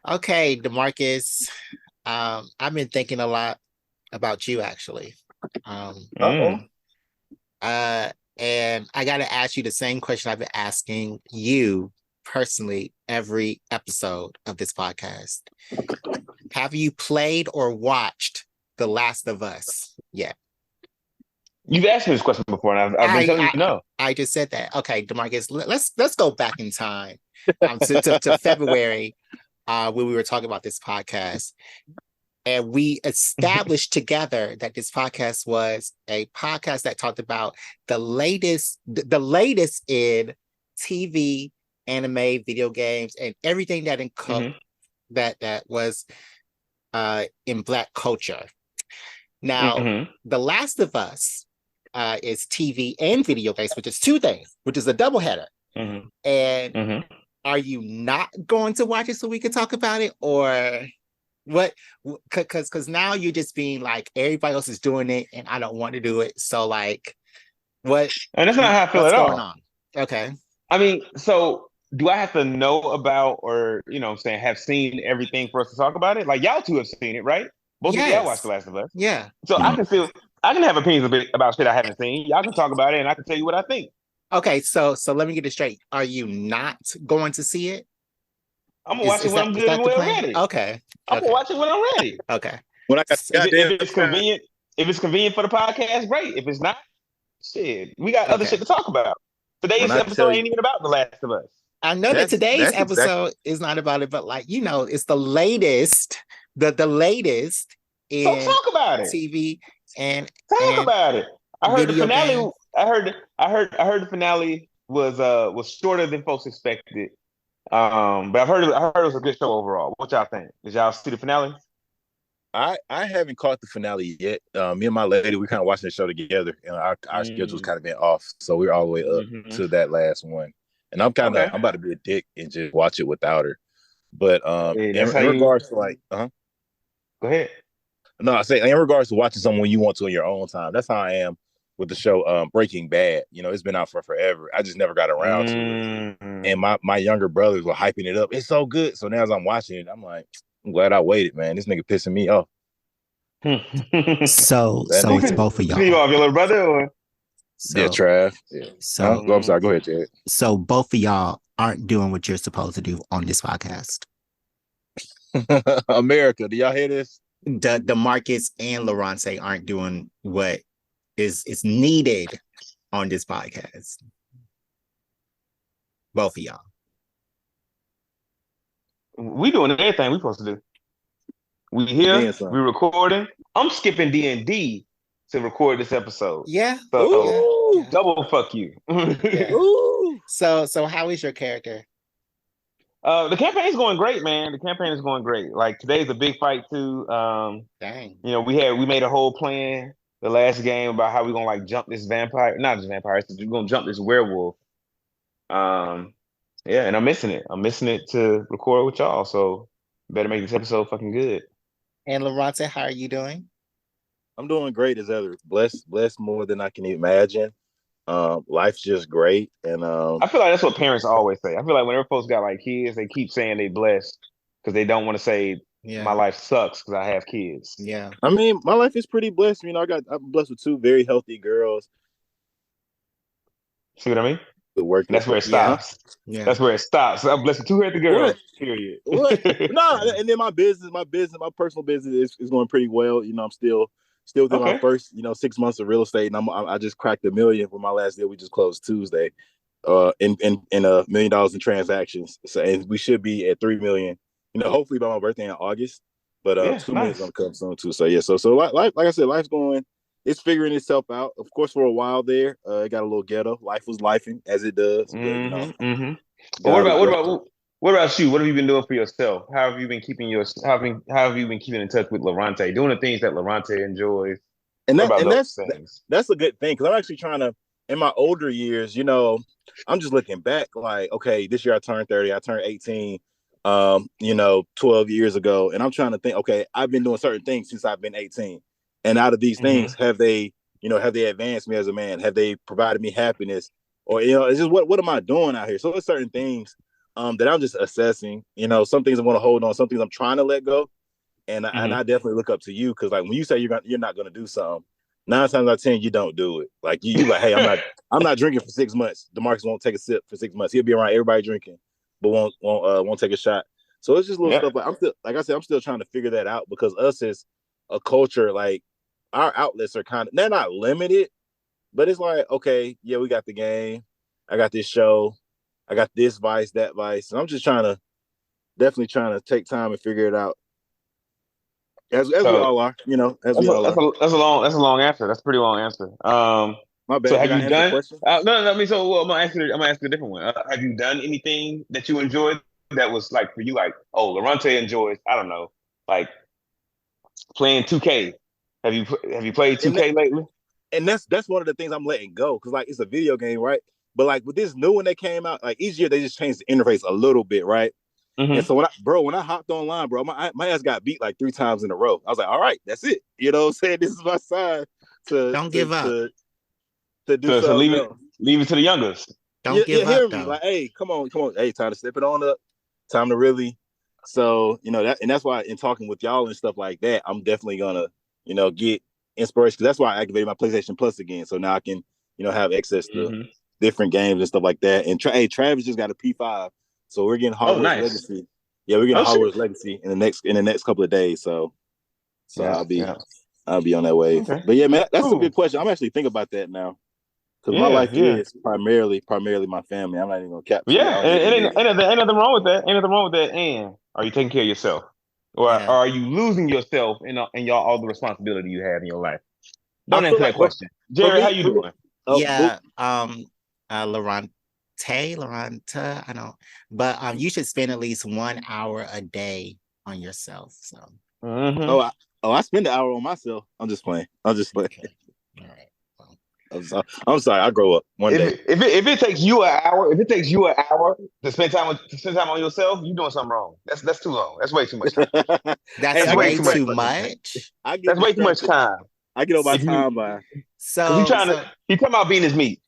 Okay, DeMarcus. I've been thinking a lot about you actually. Um, Uh-oh. Mm. uh, and I gotta ask you the same question I've been asking you personally every episode of this podcast. Have you played or watched The Last of Us yet? You've asked me this question before, and I've been I telling you I no. I just said that. Okay, DeMarcus, let's go back in time to February when we were talking about this podcast. And we established together that this podcast was a podcast that talked about the latest in TV, anime, video games, and everything Hmm. that was in Black culture. Now, Hmm. The Last of Us is TV and video games, which is two things, which is a doubleheader. Hmm. And Hmm. are you not going to watch it so we can talk about it, or what? Because now you're just being like everybody else is doing it and I don't want to do it, so like what And that's not how I feel what's at going all. on? Okay. I mean, so do I have to know about or, what I'm saying, have seen everything for us to talk about it? Like y'all two have seen it, right? Both of y'all watched The Yes. Last of Us. Yeah. So Mhm. I can have opinions about shit I haven't seen. Y'all can talk about it and I can tell you what I think. Okay, so let me get it straight, are you not going to see it? I'm gonna is watch it is when that I'm is good and that the well plan? ready. Okay. I'm gonna Okay. watch it when I'm ready. Okay. When I got the If goddamn it's time. convenient, if it's convenient for the podcast, great. If it's not, shit, we got other Okay. shit to talk about. When Today's I episode tell you, ain't even about The Last of Us. I know that today's that's exactly. episode is not about it, but like, it's the latest, the latest So in talk about it. TV and Talk and about it. I heard the video game. finale. I heard the finale was shorter than folks expected. But I heard it was a good show overall. What y'all think? Did y'all see the finale? I haven't caught the finale yet. Me and my lady, we kind of watching the show together, and our schedules Mm. kind of been off, so we're all the way up Hmm. to that last one. And Okay. I'm about to be a dick and just watch it without her. But Hey, in, that's how in you regards to like, go ahead. no, I say in regards to watching someone you want to in your own time. That's how I am with the show Breaking Bad. It's been out for forever. I just never got around to it. And Mm. my younger brothers were hyping it up. It's so good. So now as I'm watching it, I'm like, I'm glad I waited, man. This nigga pissing me off. That So Who it's nigga, both of pissed you y'all. off, your little brother, or? yeah, So Trav. Yeah. Huh? so Go. I'm Mm. sorry. Go ahead, Chad. so both of y'all aren't doing what you're supposed to do on this podcast. America, do y'all hear this? The Marcus and Lawrence aren't doing what is needed on this podcast. Both of y'all. We doing everything we supposed to do. We And here, then we some. recording. I'm skipping D&D to record this episode. Yeah, So yeah, Ooh, yeah, double fuck you. yeah. ooh. So how is your character? The campaign's going great, man. The campaign is going great. Like today's a big fight too. Dang. We made a whole plan the last game about how we're gonna like jump this vampire, not this vampire, we're gonna jump this werewolf. Um, yeah, and I'm missing it. I'm missing it to record with y'all. So better make this episode fucking good. And Lawrence, how are you doing? I'm doing great as ever. Blessed more than I can imagine. Life's just great, and I feel like that's what parents always say. I feel like whenever folks got like kids, they keep saying they blessed because they don't want to say my Yeah, life sucks because I have kids. yeah. I mean, my life is pretty blessed. I'm blessed with two very healthy girls. See what I mean? Good working That's where it Yeah, huh? stops. yeah. That's where it stops. I'm blessed with two healthy What? girls. Period. What? No, Yeah. and then my personal business is going pretty well. I'm still within my Okay. first 6 months of real estate, and I just cracked 1 million for my last deal. We just closed Tuesday, in $1 million in transactions. So, and we should be at 3 million. Hopefully by my birthday in August. But Yeah, 2 million is nice. gonna come soon too. So yeah, so like I said, life's going. It's figuring itself out. Of course, for a while there, it got a little ghetto. Life was lifing as it does, but Mm-hmm. Mm-hmm. But what God is about what blessed. about what about you? What have you been doing for yourself? How have you been keeping how have you been keeping in touch with Lorante? Doing the things that Lorante enjoys. and What that about and those that's things? that's a good thing because I'm actually trying to. In my older years, I'm just looking back like, okay, this year I turned 30, I turned 18, 12 years ago, and I'm trying to think, okay, I've been doing certain things since I've been 18, and out of these things, Mm-hmm. have they advanced me as a man? Have they provided me happiness? Or it's just what am I doing out here? So there's certain things that I'm just assessing. You know, some things I want to hold on, some things I'm trying to let go, and Mhm. I definitely look up to you because like when you say you're not gonna do something, 9 times out of 10 you don't do it. Like you like, hey, I'm not drinking for 6 months. DeMarcus won't take a sip for 6 months. He'll be around everybody drinking, but won't take a shot. So it's just little Yeah. stuff. Like I'm still, like I said, I'm still trying to figure that out because us as a culture, like our outlets are kind of they're not limited, but it's like okay, yeah, we got the game, I got this show, I got this vice, that vice, and I'm just definitely trying to take time and figure it out as we So all are, you know, as we all are. that's a long answer. That's a pretty long answer. My So bad. have Did I you answer the done? question? No. I mean, so well, I'm gonna ask you a different one. Have you done anything that you enjoyed that was like for you, like oh, Lorente enjoys? I don't know, like playing 2K. Have you played And that, 2K lately? and that's one of the things I'm letting go because like it's a video game, right? But like with this new one that came out, like each year they just changed the interface a little bit, right? And Hmm. so when I hopped online, bro, my ass got beat like 3 times in a row. I was like, all right, that's it. You know what I'm saying? This is my sign to Don't to give up. to to do So something else. leave it to the youngest. Don't Yeah, give up hear me. though. Like, hey, come on. Hey, time to step it on up. Time to really. So, you know, that's why in talking with y'all and stuff like that, I'm definitely gonna, you know, get inspiration because that's why I activated my PlayStation Plus again. So now I can, you know, have access to Hmm. different games and stuff like that. And hey, Travis just got a P5. So we're getting Oh, Hogwarts nice. Legacy. Yeah, we're getting Oh shit. Hogwarts Legacy in the next couple of days. So Yeah, yeah. I'll be on that wave. Okay. But yeah, man, that's some Cool. good question. I'm actually thinking about that now because my Yeah, life yeah. is primarily my family. I'm not even gonna cap to you. I Yeah, don't even and live. ain't nothing wrong with that. Ain't nothing wrong with that. And are you taking care of yourself, or Yeah. are you losing yourself in y'all all the responsibility you have in your life? I Don't feel answer like, that but question, Jared. How you for me, doing? oh, Yeah. Loranta, I don't, but you should spend at least 1 hour a day on yourself. So Hmm. oh, I spend an hour on myself. I'm just playing. I'm just playing. okay. All right. Well, I'm sorry. I grow up one day. If it takes you an hour, if it takes you an hour to spend time on yourself, you doing something wrong. That's too long. That's way too much time. that's Hey, That's I get way way too much. too distracted. much. I get That's way too much distracted. time. I get on my If you time by. because So so he talking about being his meat.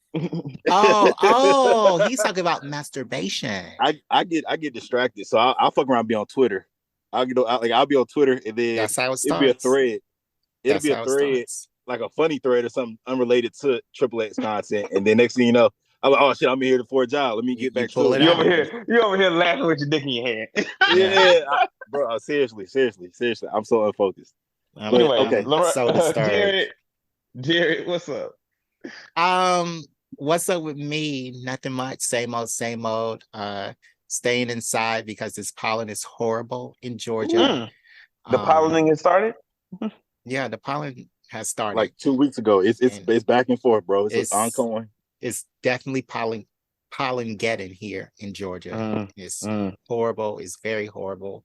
oh, he's talking about masturbation. I get distracted, so I'll fuck around and be on Twitter. I'll be on Twitter and then That's how it it'll be a starts. thread. It'll That's be a how it thread starts. like a funny thread or something unrelated to Triple X content, and then next thing you know, I'm like, oh shit, I'm here for a job. Let me get You back pull to it it. out. You over here laughing with your dick in your hand. Yeah. Yeah, bro. Seriously, I'm so unfocused. But Anyway, okay, I'm so disturbed. Jared, what's up? Um, what's up with me? Nothing much. Same old, same old. Staying inside because this pollen is horrible in Georgia. Mm, the Um, pollening has started. yeah, the pollen has started, like 2 weeks ago, and it's back and forth, bro. It's it's ongoing. it's definitely pollen getting here in Georgia. Mm, It's mm. horrible. It's very horrible.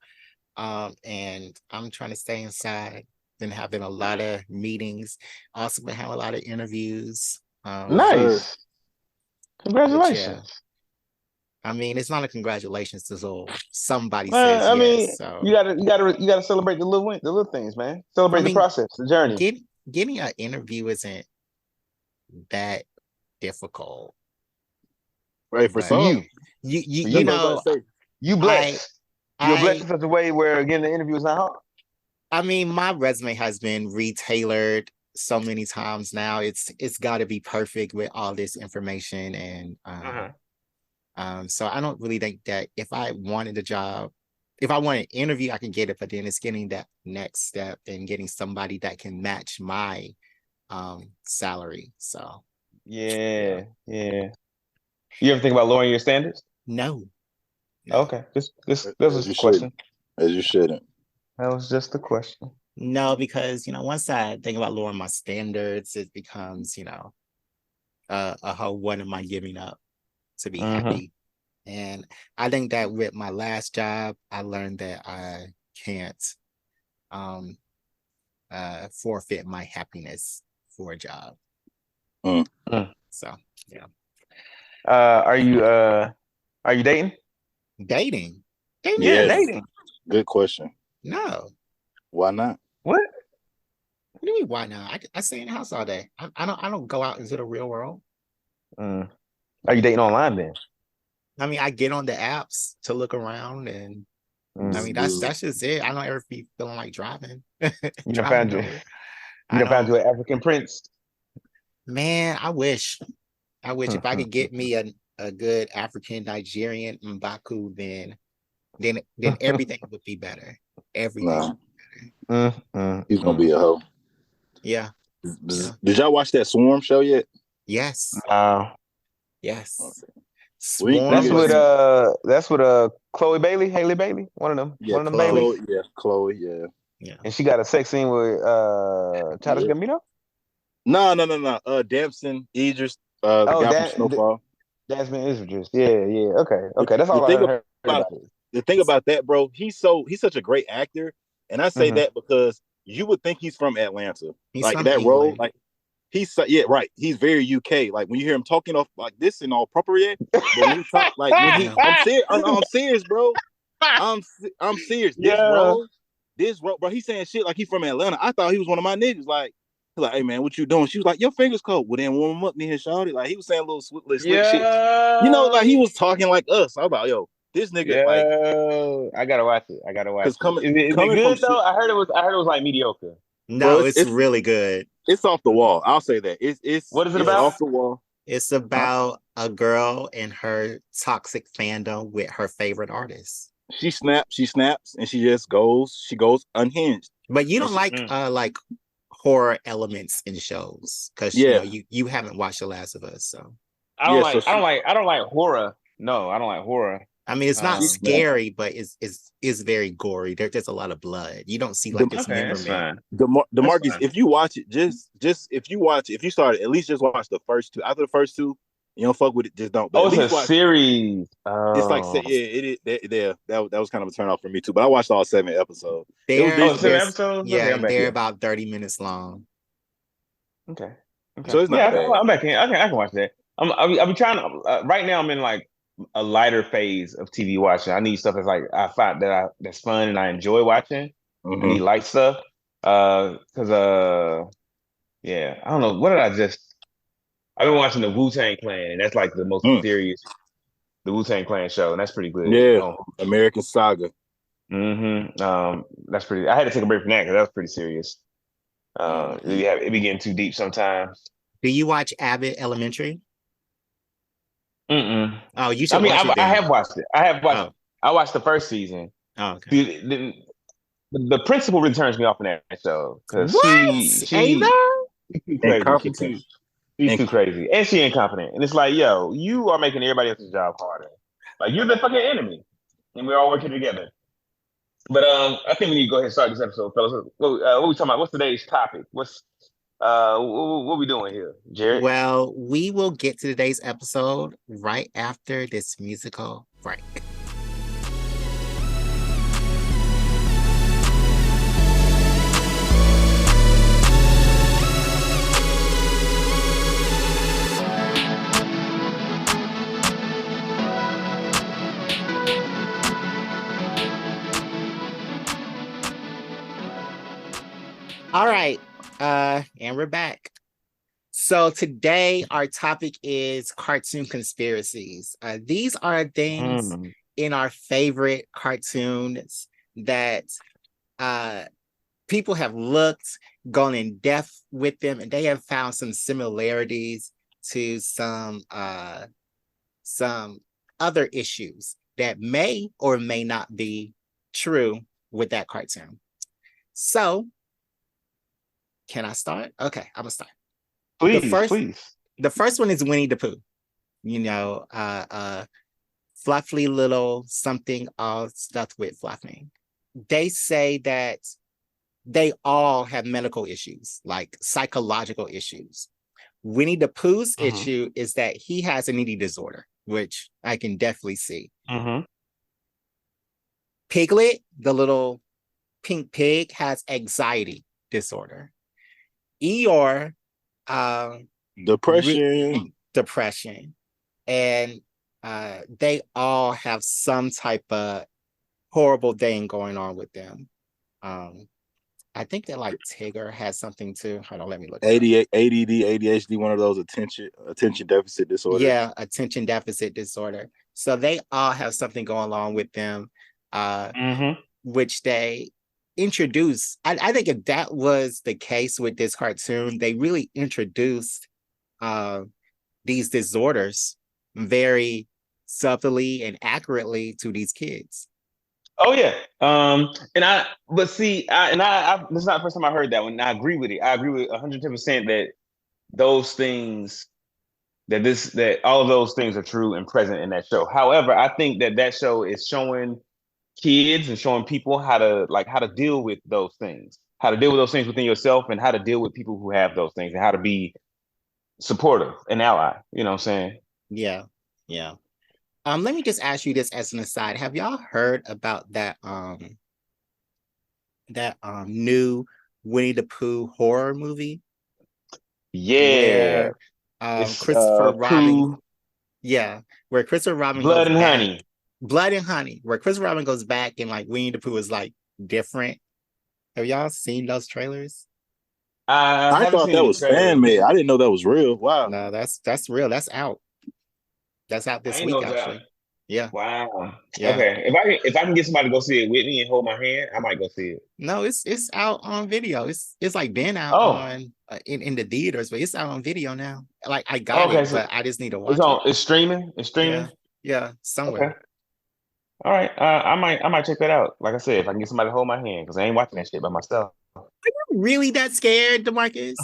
And I'm trying to stay inside. Been having a lot of meetings. Also been having a lot of interviews. Yes, sir. Nice. But yeah, Congratulations. I mean, it's not a congratulations to so somebody says I yes. mean, So you gotta celebrate the little things, man. I Celebrate the mean, process, the journey. get getting an interview isn't that difficult, Right for but some, You, for you that's what I'm you, about to know, say. you I blessed. You're blessed I in such a way where getting the interview is not hard. I mean, my resume has been retailored so many times now. It's got to be perfect with all this information, and Uh-huh. so I don't really think that if I wanted a job, if I want an interview, I can get it. But then it's getting that next step and getting somebody that can match my salary. So yeah, Yeah, yeah. You ever think about lowering your standards? no, no, Okay, this As was you the shouldn't. question. As you shouldn't. That was just the question. no, because once I think about lowering my standards, it becomes a whole what am I giving up to be Mm-hmm. happy? And I think that with my last job, I learned that I can't um forfeit my happiness for a job. Mm. Mm. So yeah. Uh, are you uh are you dating? Dating. Dating Yeah, Yes. who? dating. Good question. No. Why not? What? What do you mean why not? I stay in the house all day. I don't go out into the real world. Mm. Are you dating online then? I mean, I get on the apps to look around, and I mean that's just it. I don't ever be feeling like driving. You done Driving found you. nowhere. You I done found don't. you an African prince. Man, I wish. I wish if I could get me a good African Nigerian Mbaku, then everything would be better. Everything. Nah, Mm, he's gonna be a hoe. Yeah. Yeah. Did y'all watch that Swarm show yet? Yes. Wow. Yes. Okay. Swarm was That's with Chloe Bailey, Haley Bailey, one of Yeah, them Baileys. Chloe, yeah. yeah. And she got a sex scene with Childish Yeah. Gambino. No. Damson, Idris, the Oh, guy from Snowfall. Jasmine Isridges. Yeah. Okay. That's The all I thing heard about about it. the thing about that, bro, he's such a great actor, and I say Mhm. that because you would think he's from Atlanta, He's like from that role, England. like yeah, right. He's very UK. Like when you hear him talking off like this and all appropriate, but when he talk like when he, Yeah. I'm serious, bro. I'm serious. Yeah. This role, bro. He's saying shit like he's from Atlanta. I thought he was one of my niggas. Like, hey man, what you doing? She was like, your fingers cold. Well, then warm 'em up, then shawty. Like he was saying little slick shit. You know, like he was talking like us. I was like, yo, this nigga, like, I gotta watch it. because Is it coming from good shit, though? I heard it was like mediocre. bro. No, it's really good. It's off the wall. I'll say that. What is it It's about? off the wall. It's Huh? about a girl and her toxic fandom with her favorite artist. She snaps, and she goes unhinged. But you And don't like horror elements in shows because Yeah, you haven't watched The Last of Us, so I don't yeah. like I don't like horror. No, I don't like horror. I mean it's not Um, scary, but it's very gory. There's a lot of blood. You don't see The like okay, that's dismemberment. fine. That's Demarcus, fine. if you watch it, if you started, at least just watch the first two. After the first two, you don't fuck with it, just don't. But Oh, at it's a least watch. series. It's like Oh, it is. That was kind of a turn off for me too. But I watched all 7 episodes. It was They're oh, decent. 7 episodes. yeah, Okay, I'm and back they're in. about 30 minutes long. Okay. So it's not bad. I'm back in. I can watch that. I'll be trying to. Right now, I'm in like a lighter phase of TV watching. I need stuff that's like I find that's fun and I enjoy watching. I need light stuff. Because yeah, I don't know. What did I just? I've been watching the Wu-Tang Clan, and that's like the most serious, the Wu-Tang Clan show, and that's pretty good. Yeah, Oh, American Saga. That's pretty. I had to take a break from that because that was pretty serious. It be getting too deep sometimes. Do you watch Abbott Elementary? Mm-mm. Oh, you I should mean, watch it I then. have watched it. I have watched. Oh. I watched the first season. Oh, okay. The principal really turns me off in that show because Ava? She's too crazy, and she incompetent. And it's like, yo, you are making everybody else's job harder. Like you're the fucking enemy, and we're all working together. But I think we need to go ahead and start this episode, fellas. What we talking about? What's today's topic? What we doing here, Jared? Well, we will get to today's episode right after this musical break. All right, and we're back. So today our topic is cartoon conspiracies. These are things in our favorite cartoons that people have looked, gone in depth with them, and they have found some similarities to some other issues that may or may not be true with that cartoon. So, can I start? Okay, I'm gonna start. Please. The first one is Winnie the Pooh. Fluffy little something all stuffed with fluffing. They say that they all have medical issues, like psychological issues. Winnie the Pooh's issue is that he has an eating disorder, which I can definitely see. Piglet, the little pink pig, has anxiety disorder. Eeyore, depression, and they all have some type of horrible thing going on with them. I think that like Tigger has something too. Hold on, let me look. ADD, ADHD, one of those attention deficit disorders. Yeah, attention deficit disorder. So they all have something going on with them, Mm-hmm. which they introduced. I think if that was the case with this cartoon, they really introduced uh, these disorders very subtly and accurately to these kids. Oh yeah. But see, this is not the first time I heard that one. And I agree with it. I agree with 110% that those things, that all of those things are true and present in that show. However, I think that show is showing kids and showing people how to deal with those things, how to deal with those things within yourself, and how to deal with people who have those things, and how to be supportive and ally. You know what I'm saying? Yeah, yeah. Let me just ask you this as an aside. Have y'all heard about that new Winnie the Pooh horror movie Yeah. where It's Christopher Robin, Pooh, yeah, where Christopher Robin Blood goes and back, Honey. Blood and Honey, where Christopher Robin goes back and like Winnie the Pooh is like different. Have y'all seen those trailers? I I haven't thought seen that any was fan trailers. made. I didn't know that was real. Wow. No, that's real. That's out. That's out I this ain't know week, that. actually. Yeah, Wow. yeah. Okay. If I can get somebody to go see it with me and hold my hand, I might go see it. No, it's out on video. It's like been out Oh, on in the theaters, but it's out on video now. Like I got okay. it, So but I just need to watch it. it's streaming. It's Yeah, streaming. yeah, Okay. somewhere. All right. I might check that out. Like I said, if I can get somebody to hold my hand, because I ain't watching that shit by myself. Really that scared, DeMarcus?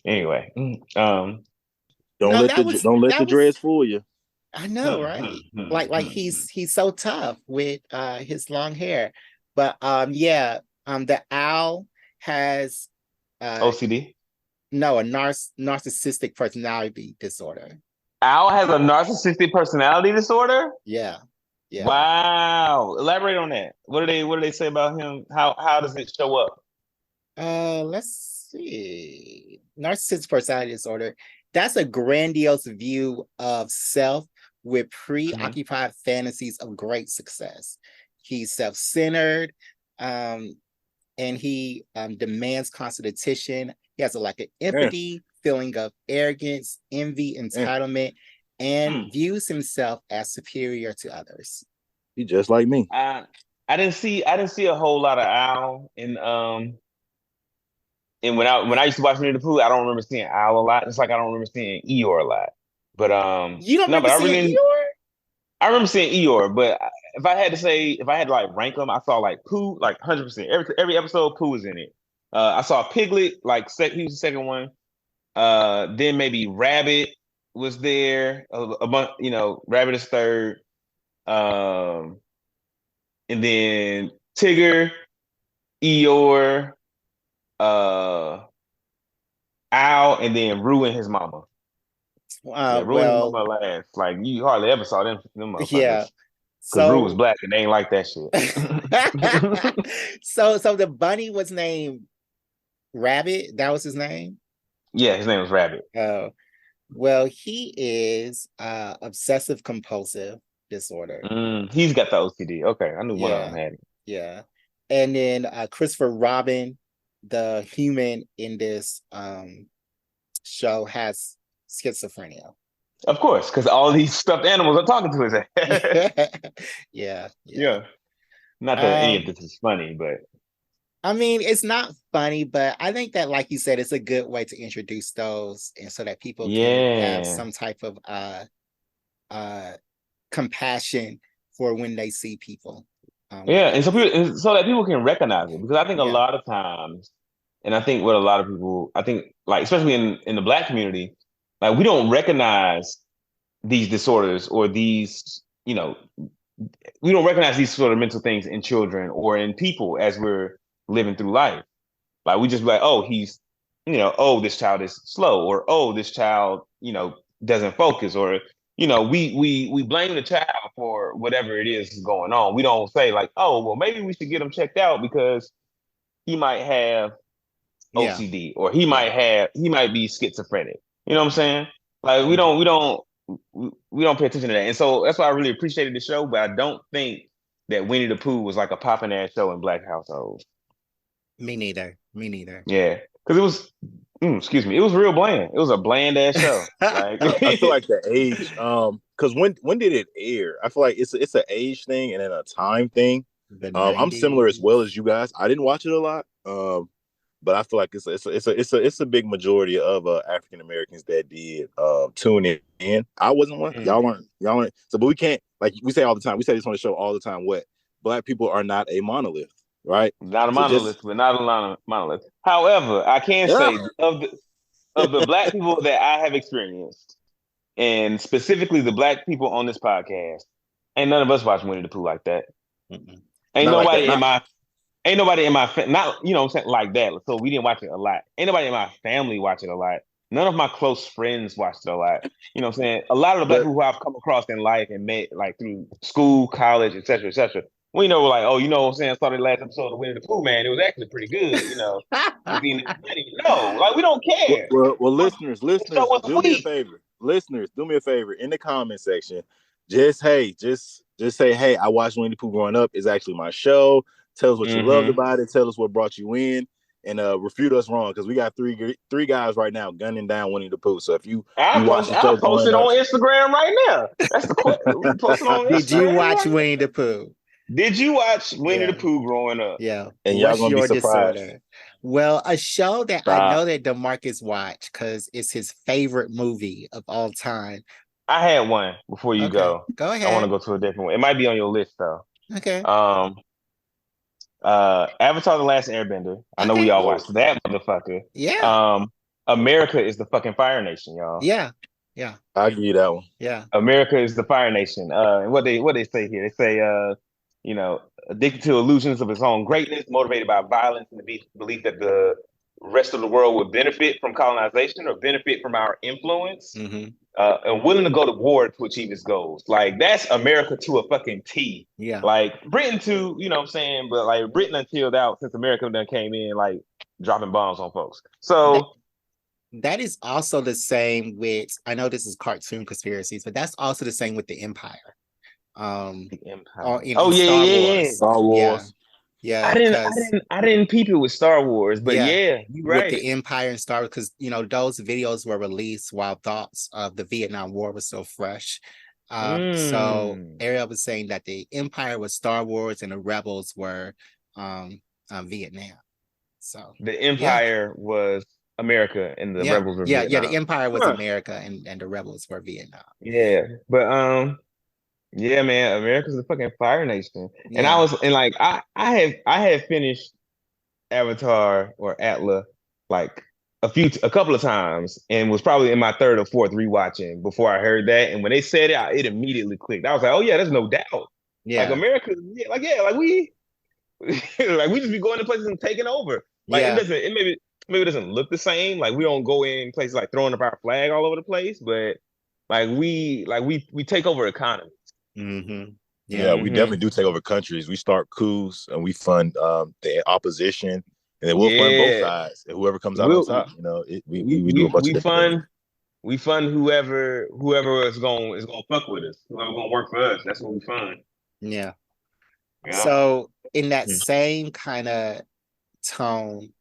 Anyway, No, Don't let the that was dreads fool you. I know, right? Like he's so tough with his long hair. But yeah, the owl has uh OCD. no a narcissistic personality disorder. Al has a narcissistic personality disorder. Yeah, yeah. Wow. Elaborate on that. What do they say about him? How does it show up? Let's see. Narcissistic personality disorder. That's a grandiose view of self with Mhm. preoccupied fantasies of great success. He's self-centered, um, and he demands constant attention. He has like an Yeah, empathy, feeling of arrogance, envy, yeah. entitlement, and Hmm. views himself as superior to others. He just like me. I didn't see a whole lot of Al in when I used to watch Winnie the Pooh, I don't remember seeing Al a lot. It's like I don't remember seeing Eeyore a lot. But You don't no, remember but seeing Eeyore? I remember seeing Eeyore, but if I had to like rank them, I saw like Pooh, like 100%. Every episode, Pooh was in it. I saw Piglet, like he was the second one. Then maybe Rabbit was there. A bunch, Rabbit is third. Um, and then Tigger, Eeyore, uh, Owl, and then Rue and his mama. Yeah, Rue and his Well, mama last. Like you hardly ever saw them yeah. motherfuckers. Cause Rue was So black and they ain't like that shit. so the bunny was named Rabbit. That was his name. Yeah, his name was Rabbit. Well, he is obsessive compulsive disorder. He's got the OCD. Okay, I knew one of them Yeah, had it. yeah. And then Christopher Robin, the human in this show, has schizophrenia. Of course, because all these stuffed animals are talking to his ass. Yeah, yeah. Yeah. Not that any of Um, this is funny, but I mean, it's not funny, but I think that, like you said, it's a good way to introduce those, and so that people can have yeah. some type of uh compassion for when they see people Yeah, with and those. so that people can recognize it. Because I think a Yeah, lot of times, and I think what a lot of people, I think like especially in the black community, like we don't recognize these disorders or these, we don't recognize these sort of mental things in children or in people as we're living through life. Like we just be like, oh, oh, this child is slow, or oh, this child, doesn't focus, or we blame the child for whatever it is going on. We don't say like, oh, well, maybe we should get him checked out because he might have yeah, OCD or yeah. he might be schizophrenic. You know what I'm saying? Like Mhm. we don't pay attention to that. And so that's why I really appreciated the show, but I don't think that Winnie the Pooh was like a popping ass show in black households. Me neither. Me neither. Yeah. Because Excuse me. It was real bland. It was a bland ass show. Like I feel like the age, because when did it air? I feel like it's an age thing and then a time thing. The I'm similar as well 90s. as you guys. I didn't watch it a lot, but I feel like it's a big majority of African Americans that did tune in. I wasn't one. Y'all aren't. So, but we can't, like we say all the time. We say this on the show all the time. What Black people are not a monolith, right? not a So just monolith, but not a monolith. However, I can yeah. say of the Black people that I have experienced, and specifically the Black people on this podcast, ain't none of us watch Winnie the Pooh like that. Mm-mm. Ain't Not like that. nobody in my Ain't nobody in my not you know what I'm saying like that. So we didn't watch it a lot. Ain't nobody in my family watch it a lot. None of my close friends watched it a lot. You know what I'm saying? A lot of the Black But people who I've come across in life and met like through school, college, etc., etc. We know like, oh, you know what I'm saying? I started the last episode of Winnie the Pooh, man. It was actually pretty good, you know. No, like we don't care. well, The show was do me a sweet. favor. Listeners, do me a favor in the comment section. Just say, hey, I watched Winnie the Pooh growing up. It's actually my show. Tell us what you loved Mm-hmm. about it. Tell us what brought you in, and refute us wrong because we got three guys right now gunning down Winnie the Pooh. So if you watch the show I'll post growing it up, on Instagram right now. That's the question. Post it on Did you Instagram watch right Winnie now. the Pooh? Did you watch Winnie the Yeah. Pooh growing up? Yeah. and y'all What's gonna be your surprised. disorder? Well, a show that I Stop. know that DeMarcus watched because it's his favorite movie of all time. I had one before you Okay, go. go I want to ahead. go to a different one. It might be on your list though. Okay, Um, Avatar: The Last Airbender. I know we okay. all Whoa. watched that motherfucker. Yeah, Um, America is the fucking Fire Nation, y'all. yeah, yeah, I'll give you that one. yeah. America is the Fire Nation. And what they say here, they say, you know, addicted to illusions of its own greatness, motivated by violence and the belief that the rest of the world would benefit from colonization or benefit from our influence, Mm-hmm. and willing to go to war to achieve its goals. Like that's America to a fucking T. Yeah. Like Britain too, you know what I'm saying? But like Britain done chilled out since America done came in, like dropping bombs on folks. That So that is also the same with, I know this is cartoon conspiracies, but that's also the same with the Empire. the Or Empire. in Oh yeah, Star yeah, yeah, yeah. Wars. Star Yeah, Wars. yeah, because I didn't peep it with Star Wars, but yeah, yeah, you with right. the Empire and Star Wars, because those videos were released while thoughts of the Vietnam War was so fresh. So Mm. Ariel was saying that the Empire was Star Wars and the Rebels were Vietnam. So The yeah, Empire was America and the yeah, Rebels were yeah. The Vietnam. Empire was Huh. America and the Rebels were Vietnam. Yeah, but yeah, man, America's the fucking Fire Nation. And Yeah, like I had finished Avatar or Atla like a couple of times and was probably in my third or fourth rewatching before I heard that. And when they said it, it immediately clicked. I was like, oh yeah, there's no doubt. Like yeah, America, yeah, like we like we just be going to places and taking over. Like yeah. maybe it doesn't look the same. Like we don't go in places like throwing up our flag all over the place, but we take over economy. Mm-hmm. Yeah, Yeah, we Hmm. definitely do take over countries. We start coups and we fund the opposition, and then we'll fund both Yeah. sides. And whoever comes out on We'll top, we do a we bunch of we different things. fund whoever is gonna fuck with us, whoever gonna work for us. That's what we fund. yeah. Yeah. So in that same kind of tone,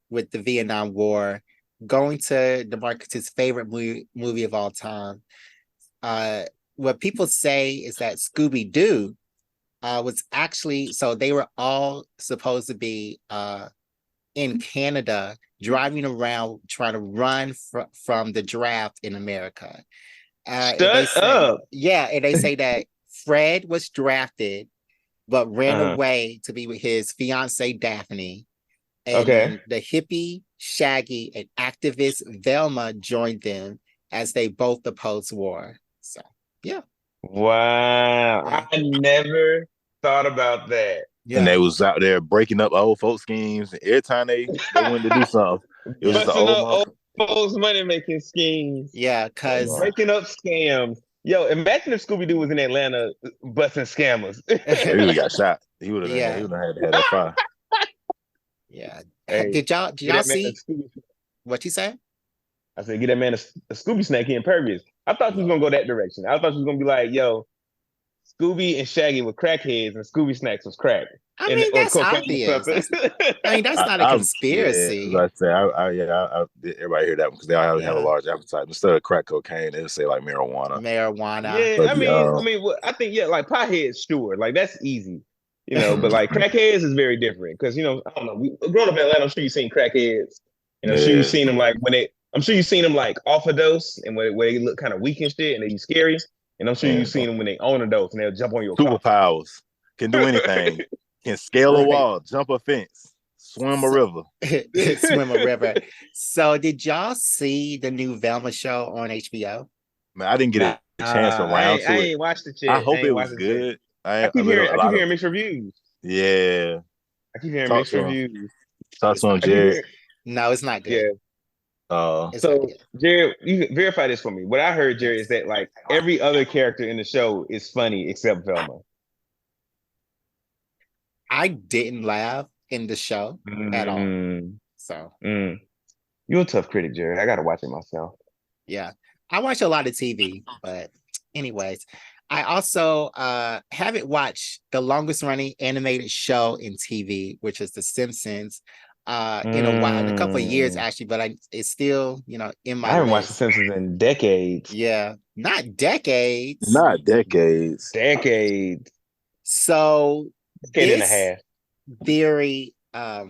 with the Vietnam War, going to DeMarcus's favorite movie of all time, uh, what people say is that Scooby Doo was actually, so they were all supposed to be in Canada driving around trying to run from the draft in America. And they Shut say, up. yeah, and they say that Fred was drafted but ran Uh-huh. away to be with his fiancee Daphne. And Okay. then the hippie Shaggy and activist Velma joined them as they both opposed war. So yeah, Wow. yeah, I never thought about that. And yeah, they was out there breaking up old folk schemes. Every time they wanted to do something, it was just yeah, an Busting old up old motherfucker. folks' money making schemes, yeah. Cause breaking up scams. Yo, imagine if Scooby Doo was in Atlanta busting scammers. Oh, he would have got shot. He yeah, would have had to have that fire. yeah. Hey, Did get y'all that man a see Scooby. what you said? I said, get that man a Scooby snack. He impervious. I thought you was Yeah, gonna go that direction. I thought you was gonna be like, yo, Scooby and Shaggy were crackheads, and Scooby Snacks was crack, I and mean, or that's cocaine or obvious. something. That's not a Yeah, as conspiracy. I say, everybody hear that one because they all have a Yeah. large appetite. Instead of crack cocaine, they would say like marijuana. Marijuana. Yeah, But the I mean, well, I think yeah, like potheads, sure, like that's easy, but like crackheads is very different because I don't know. Growing up in Atlanta, I'm sure you've seen crackheads, and I'm sure you've yeah, seen them like I'm sure you've seen them like off a dose and where they look kind of weak and shit, and they be scary, and I'm sure yeah. you've seen them when they own a dose and they'll jump on your car. Superpowers can do anything. Can scale a Right. wall, jump a fence, swim a So, river. swim a river. So, did y'all see the new Velma show on HBO? Man, I didn't get Nah, a chance I around ain't, I to it. ain't watched it I yet. I hope it ain't was watched it yet. good. I mean, a I keep lot of hearing mixed reviews. yeah. I keep hearing Talk mixed to him. reviews. Talk It's to him, not I keep good. Jared. hearing, No, it's not good. yeah. It's not So, good. Jared, you can verify this for me. What I heard, Jared, is Yes. that like every other character in the show is funny except Velma. I didn't laugh in the show at all. Mm, So, mm. You're a tough critic, Jared. I gotta watch it myself. yeah. I watch a lot of TV, but anyways, I also haven't watched the longest running animated show in TV, which is The Simpsons, in a while, in a couple of years Mm. actually, but it's still, in I my haven't watched The list. Simpsons in decades. Yeah, not decades. Not decades. Decades. So Decade and a this half. theory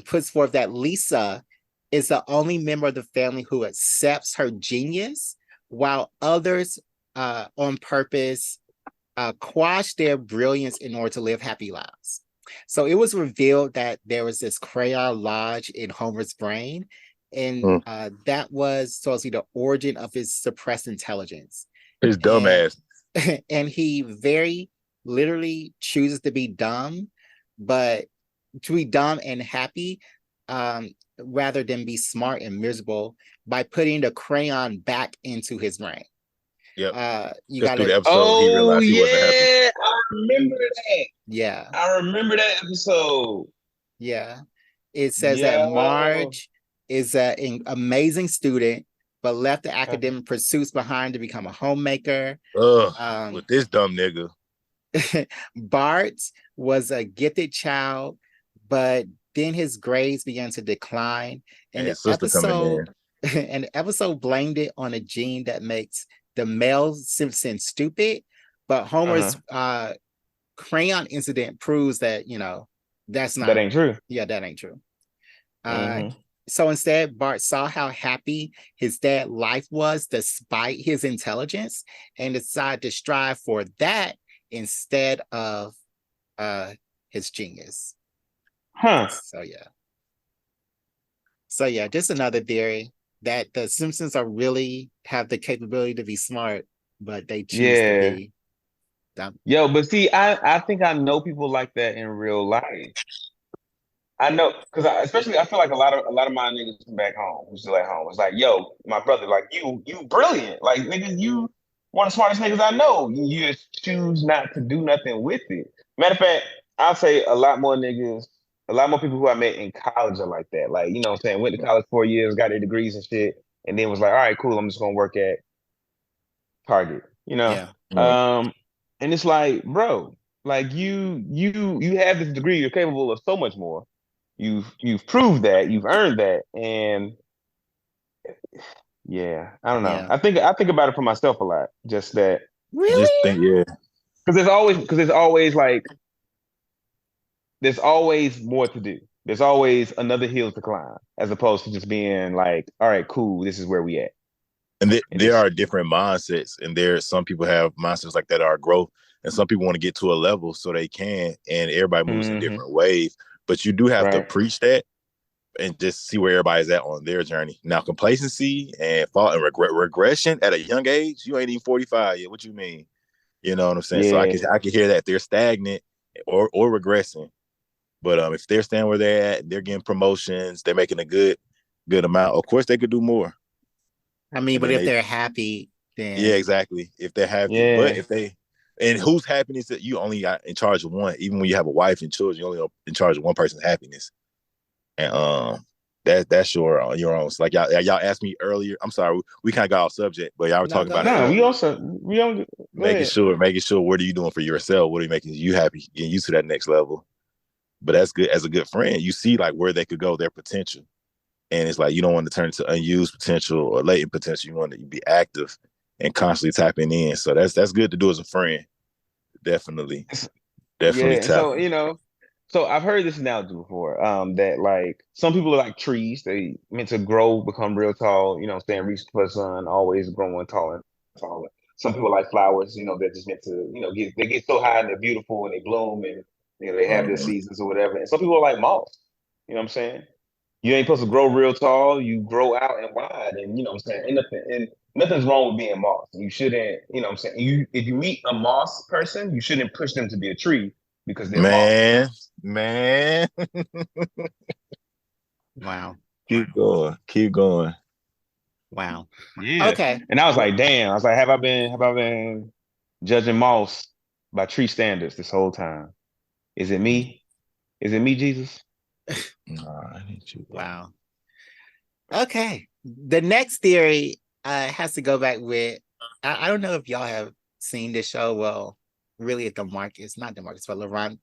puts forth that Lisa is the only member of the family who accepts her genius, while others on purpose quash their brilliance in order to live happy lives. So it was revealed that there was this crayon lodge in Homer's brain, and that was supposed to be the origin of his suppressed intelligence. His And, dumbass. and he very literally chooses to be dumb, but to be dumb and happy, rather than be smart and miserable by putting the crayon back into his brain. Yep. You Just through the gotta, episode, he Oh realized he wasn't happy. yeah, I remember that. yeah, I remember that episode. yeah. It says that Yo. Marge is an amazing student, but left the academic pursuits behind to become a homemaker. Ugh, with this dumb nigga. Bart was a gifted child, but then his grades began to decline. And his sister coming in. and the episode blamed it on a gene that makes the male Simpson stupid. But Homer's crayon incident proves that, that's not, That ain't true. Yeah, that ain't true. So instead, Bart saw how happy his dad's life was despite his intelligence and decided to strive for that instead of his genius. So yeah, just another theory that the Simpsons really have the capability to be smart, but they choose to be dumb. Yo, but see, I think I know people like that in real life. I know, because especially I feel like a lot of my niggas from back home who's still at home. It's like, yo, my brother, like you brilliant. Like niggas, you one of the smartest niggas I know. You just choose not to do nothing with it. Matter of fact, I'll say a lot more people who I met in college are like that. Like, you know what I'm saying? Went to college 4 years, got their degrees and shit, and then was like, all right, cool, I'm just gonna work at Target, Yeah. And it's like, bro, like you have this degree, you're capable of so much more. You've proved that, you've earned that, and yeah, I don't know. Yeah. I think about it for myself a lot. Just that, really, just think, because there's always more to do. There's always another hill to climb, as opposed to just being like, all right, cool, this is where we at. And there are different mindsets, and some people have mindsets like that are growth, and some people want to get to a level so they can, and everybody moves in different ways. But you do have to preach that and just see where everybody's at on their journey. Now, complacency and regression at a young age, you ain't even 45 yet. What you mean? You know what I'm saying? Yeah. So I can hear that they're stagnant or regressing. But if they're staying where they're at, they're getting promotions, they're making a good amount. Of course, they could do more. I mean, but if they're happy, then yeah, exactly. If they're happy, but if they whose happiness that you only got in charge of one. Even when you have a wife and children, you only in charge of one person's happiness. And that's your own. So like y'all asked me earlier. I'm sorry, we kind of got off subject, but y'all were talking about it No, earlier. we don't making sure what are you doing for yourself? What are you making you happy? Getting used to that next level. But that's good as a good friend. You see like where they could go, their potential. And it's like you don't want to turn into unused potential or latent potential. You want to be active and constantly tapping in. So that's good to do as a friend. Definitely Yeah. tap. So I've heard this analogy before. That like some people are like trees. They meant to grow, become real tall. Staying reach for the sun, always growing taller and taller. Some people like flowers. They're just meant to. They get so high and they're beautiful and they bloom and they have their seasons or whatever. And some people are like moss. You know what I'm saying? You ain't supposed to grow real tall. You grow out and wide, and you know what I'm saying. And nothing's wrong with being moss. You shouldn't, what I'm saying. If you meet a moss person, you shouldn't push them to be a tree because they're moss. Man. Wow. Keep going. Wow. Yeah. Okay. And I was like, damn. I was like, have I been judging moss by tree standards this whole time? Is it me? Is it me, Jesus? Nah, I need you. Wow. Okay. The next theory has to go back with I don't know if y'all have seen this show. Well, really, it's not DeMarcus, but Laurente.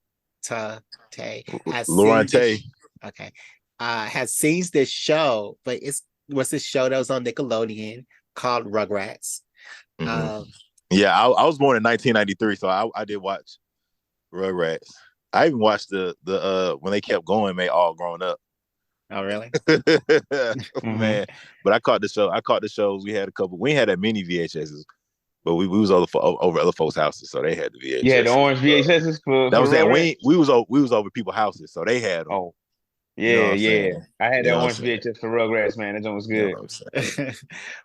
Okay. Has seen this show, but was this show that was on Nickelodeon called Rugrats. Mm-hmm. Yeah, I was born in 1993, so I did watch Rugrats. I even watched the when they kept going, they all grown up. Oh, really? Man, but I caught the shows. We had a couple. We ain't had that many VHSs, but we was over other folks' houses, so they had the VHS. Yeah, the orange VHSs for that was that. Rugrats? We was over people's houses, so they had them. Oh, yeah, I had that orange VHS for Rugrats, man. That joint was good.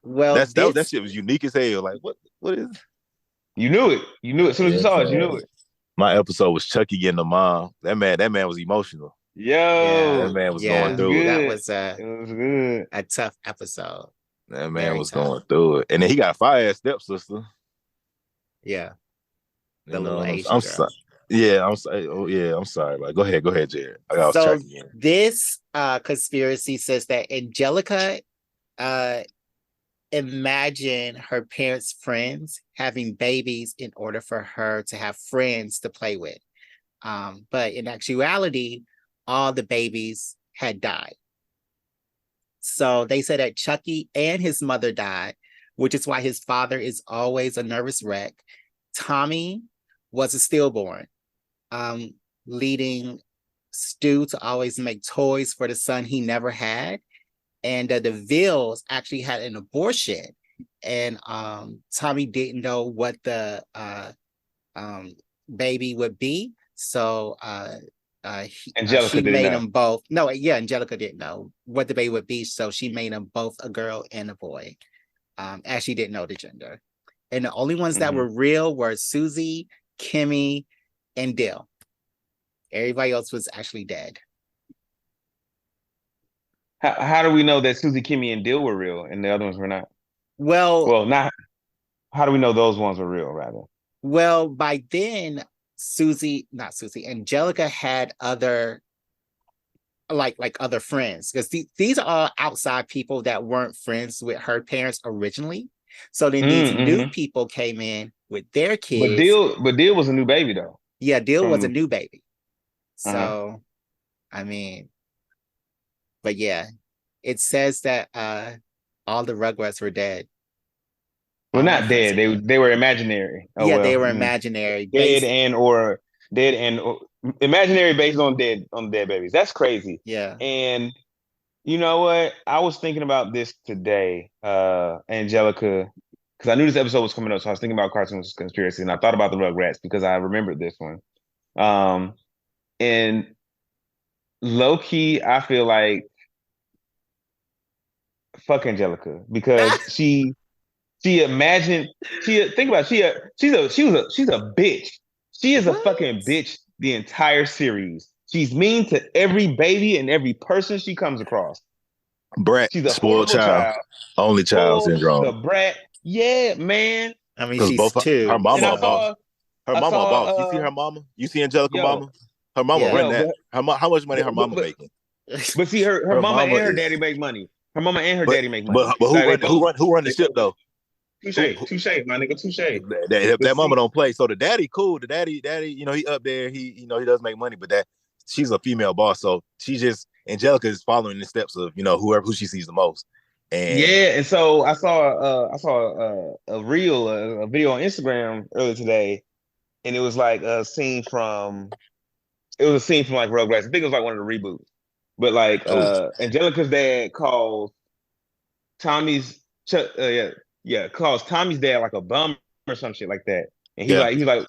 Well, that shit was unique as hell. Like, what is? You knew it. You knew it. As soon as you saw it, you knew it. My episode was Chucky getting the mom. That man was emotional. Yo, that man was going through it. Good. That was it was good. A tough episode. That man was going through it, and then he got a fire-ass stepsister. Yeah, the little Asian I'm girl. sorry. Yeah, I'm sorry. Oh, yeah, I'm sorry. Like, go ahead, Jared. So this conspiracy says that Angelica imagined her parents' friends having babies in order for her to have friends to play with. But in actuality, all the babies had died. So they said that Chucky and his mother died, which is why his father is always a nervous wreck. Tommy was a stillborn, leading Stu to always make toys for the son he never had. And the DeVilles actually had an abortion, and Tommy didn't know what the baby would be. So Angelica she made know. them both. No, yeah, Angelica didn't know what the baby would be, so she made them both a girl and a boy. As she didn't know the gender. And the only ones that were real were Susie, Kimmy, and Dill. Everybody else was actually dead. How do we know that Susie, Kimmy, and Dill were real and the other ones were not? Well, not. How do we know those ones were real, rather? Well, by then, Angelica had other other friends, because these are all outside people that weren't friends with her parents originally. So then these new people came in with their kids. But Dill was a new baby though. Yeah, Dill was a new baby. So, I mean, but yeah, it says that all the Rugrats were dead. Well, not dead. They were imaginary. Oh, yeah, they were imaginary. Dead and imaginary based on dead babies. That's crazy. Yeah. And you know what? I was thinking about this today, Angelica, because I knew this episode was coming up, so I was thinking about Cartoons Conspiracy, and I thought about the Rugrats because I remembered this one. And low key, I feel like fuck Angelica because she imagined think about it, she's a bitch. She is a fucking bitch the entire series. She's mean to every baby and every person she comes across. Brat, she's a spoiled child. Only child syndrome. The brat, yeah, man. I mean, she's two. Her mama a boss. Her mama a boss. You see her mama? You see Angelica mama? Her mama run that. How much money her mama making? But see, her mama mama and her is, daddy make money. Her mama and her but daddy make money. but Like, who run the ship though? Touche, Who, my nigga, touche. that mama don't play. So the daddy cool. The daddy, he up there. He does make money, but that she's a female boss. So she just Angelica is following the steps of who she sees the most. And yeah, and so I saw a reel, a video on Instagram earlier today, and it was like a scene from like Rugrats. I think it was like one of the reboots. But like Angelica's dad calls Tommy's calls Tommy's dad like a bum or some shit like that. And he's like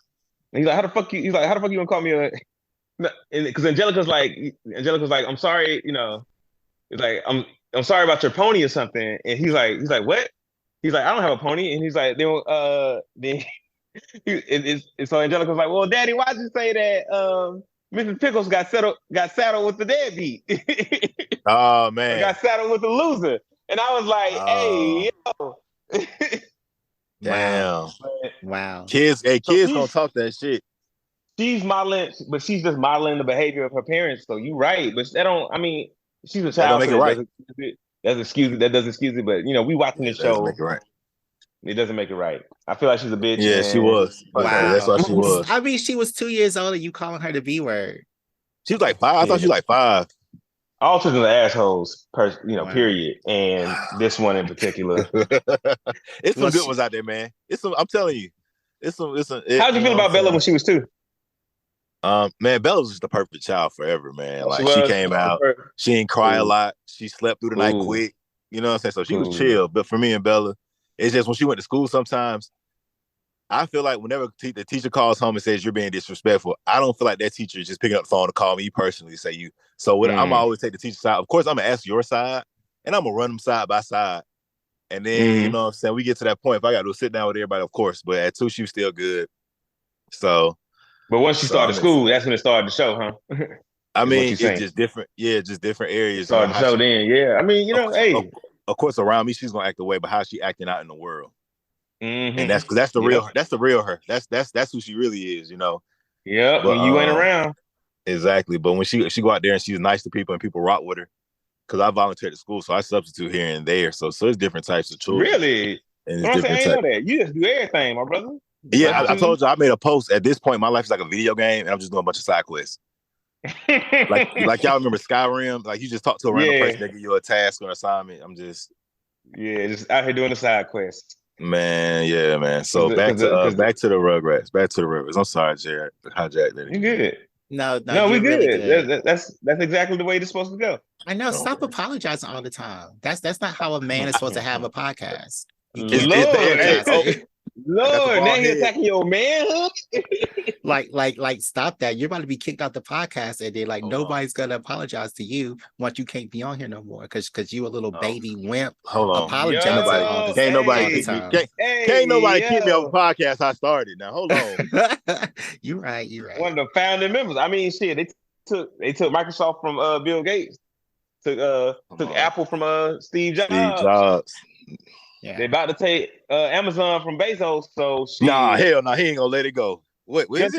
how the fuck you gonna call me a because Angelica's like I'm sorry, it's like I'm sorry about your pony or something. And he's like what? He's like I don't have a pony. And he's like then so Angelica's like, well, Daddy, why'd you say that Mrs. Pickles got saddled with the deadbeat? Oh man, got saddled with the loser. And I was like, hey, yo. Damn. Wow. Kids gonna talk that shit. She's modeling, but she's just modeling the behavior of her parents. So you're right. But she's a child. That don't make it right. That doesn't excuse it. But we watching this show. Make it right. It doesn't make it right. I feel like she's a bitch. Yeah, she was. Wow. That's why she was. I mean, she was 2 years old and you calling her the B word. She was like 5. I thought she was like 5. All children are assholes, period. And this one in particular. It's some good ones out there, man. I'm telling you. How'd you feel about Bella when she was 2? Man, Bella was just the perfect child forever, man. Like she came out, she didn't cry a lot. She slept through the night quick. You know what I'm saying? So she was chill. But for me and Bella, it's just when she went to school sometimes, I feel like whenever the teacher calls home and says you're being disrespectful, I don't feel like that teacher is just picking up the phone to call me personally to say you. So I'm always take the teacher's side. Of course, I'm going to ask your side, and I'm going to run them side by side. And then, you know what I'm saying, we get to that point. If I got to sit down with everybody, of course. But at 2, she was still good. So. But once she started school, that's when it started to show, huh? I mean, it's just different. Yeah, just different areas. Started to show then, yeah. I mean, hey. Of course, around me, she's going to act the way, but how she acting out in the world. Mm-hmm. And that's the real, that's the real her. That's who she really is, Yeah, when you ain't around. Exactly. But when she go out there and she's nice to people and people rock with her, because I volunteered at school, so I substitute here and there. So it's different types of children. Really? And I ain't know that. You just do everything, my brother. Yeah, I told you I made a post. At this point, my life is like a video game, and I'm just doing a bunch of side quests. like y'all remember Skyrim? Like you just talk to a random person, they give you a task or assignment. I'm just just out here doing the side quest. Man, yeah, man. So back to the Rugrats. Back to the Rugrats. I'm sorry, Jared. Hijack that. You good? No, we good. Really good. That's exactly the way it's supposed to go. I know. Stop apologizing all the time. That's not how a man is supposed to have a podcast. You can't Lord, now you're attacking your manhood. like, stop that. You're about to be kicked out the podcast, and then nobody's gonna apologize to you once you can't be on here no more because you a little baby wimp. Hold on, apologizing all the can't nobody time. Can't nobody keep me on the podcast I started. Now hold on. You're right. One of the founding members. I mean, shit, they took Microsoft from Bill Gates. Took Apple from Steve Jobs. Yeah. They about to take Amazon from Bezos, so nah, hell no, he ain't gonna let it go. What just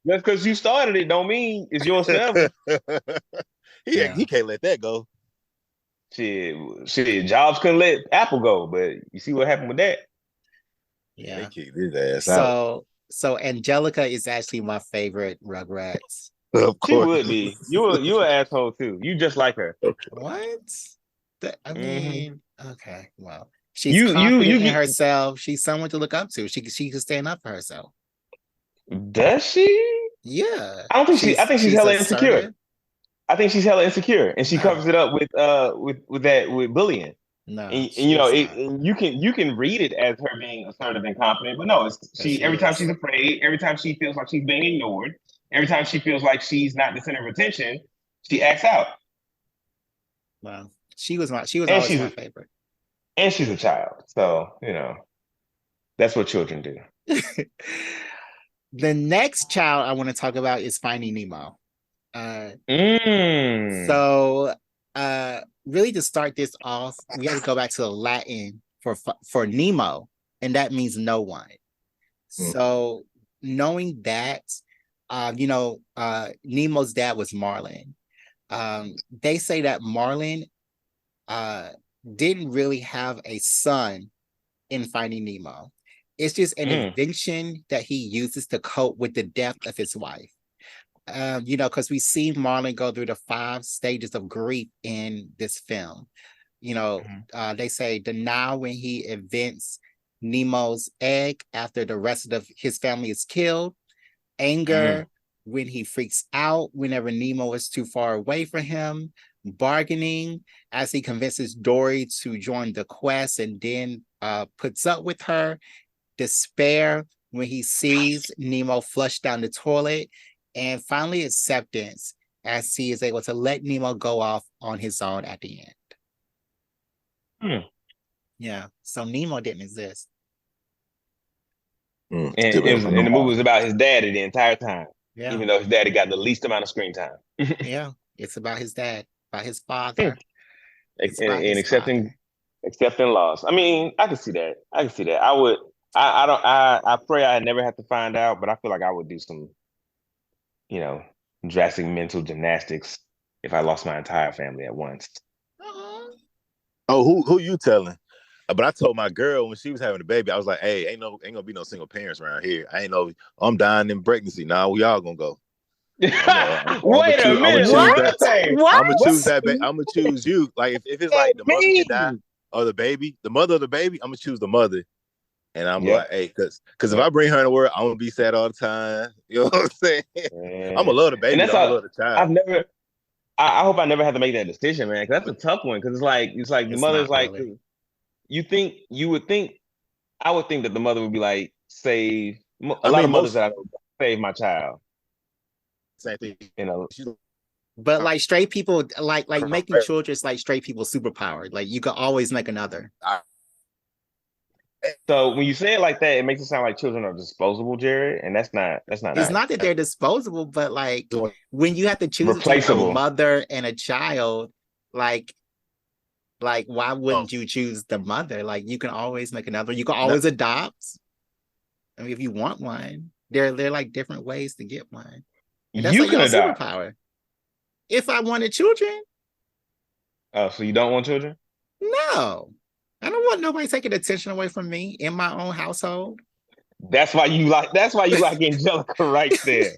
because you started it don't mean it's yourself. He can't let that go. Shit, Jobs couldn't let Apple go, but you see what happened with that. Yeah, they kicked his ass out. So Angelica is actually my favorite Rugrats. Of course, she would be. You an asshole too. You just like her. What? I mean, okay, well. She's confident in herself. She's someone to look up to. She can stand up for herself. Does she? Yeah. I think she's hella insecure. I think she's hella insecure, and she covers it up with bullying. No, and you can read it as her being assertive and confident, but no, every time she's afraid, every time she feels like she's being ignored, every time she feels like she's not the center of attention, she acts out. Well, she was always my favorite. And she's a child. So, that's what children do. The next child I want to talk about is Finding Nemo. So, really to start this off, we have to go back to the Latin for Nemo, and that means no one. So, knowing that, Nemo's dad was Marlin. They say that Marlin didn't really have a son in Finding Nemo. It's just an invention that he uses to cope with the death of his wife. Because we see Marlin go through the 5 stages of grief in this film. They say denial when he invents Nemo's egg after the rest of his family is killed, anger when he freaks out whenever Nemo is too far away from him, bargaining as he convinces Dory to join the quest and then puts up with her, despair when he sees Nemo flush down the toilet, and finally acceptance as he is able to let Nemo go off on his own at the end. Yeah, so Nemo didn't exist. And the movie was about his daddy the entire time. Yeah. Even though his daddy got the least amount of screen time. Yeah, it's about his dad, about his father. And accepting loss. I mean, I can see that. I pray I never have to find out, but I feel like I would do some, drastic mental gymnastics if I lost my entire family at once. Oh, who you telling? But I told my girl when she was having a baby, I was like, "Hey, ain't gonna be no single parents around here. I'm dying in pregnancy. Now we all gonna go." Wait a minute. What? I'm gonna choose that. I'm gonna choose you. Like if it's like the mother can die or the baby, the mother of the baby, I'm gonna choose the mother. And I'm like, hey, because if I bring her in the world, I'm gonna be sad all the time. You know what I'm saying? I'm gonna love the baby. I'm gonna love the child. I hope I never have to make that decision, man. Because that's a tough one. Because it's like the mother's like, really. I would think that the mother would be like, save. A lot of mothers that I know save my child. Same thing, But like straight people, like making children is like straight people superpower. Like you can always make another. So when you say it like that, it makes it sound like children are disposable, Jared, and that's not. It's not that they're disposable, but like when you have to choose between a mother and a child, like why wouldn't you choose the mother? Like you can always make another. You can always adopt. I mean, if you want one, they're like different ways to get one. And that's like your superpower. If I wanted children. Oh, so you don't want children? No. I don't want nobody taking attention away from me in my own household. That's why you like Angelica right there.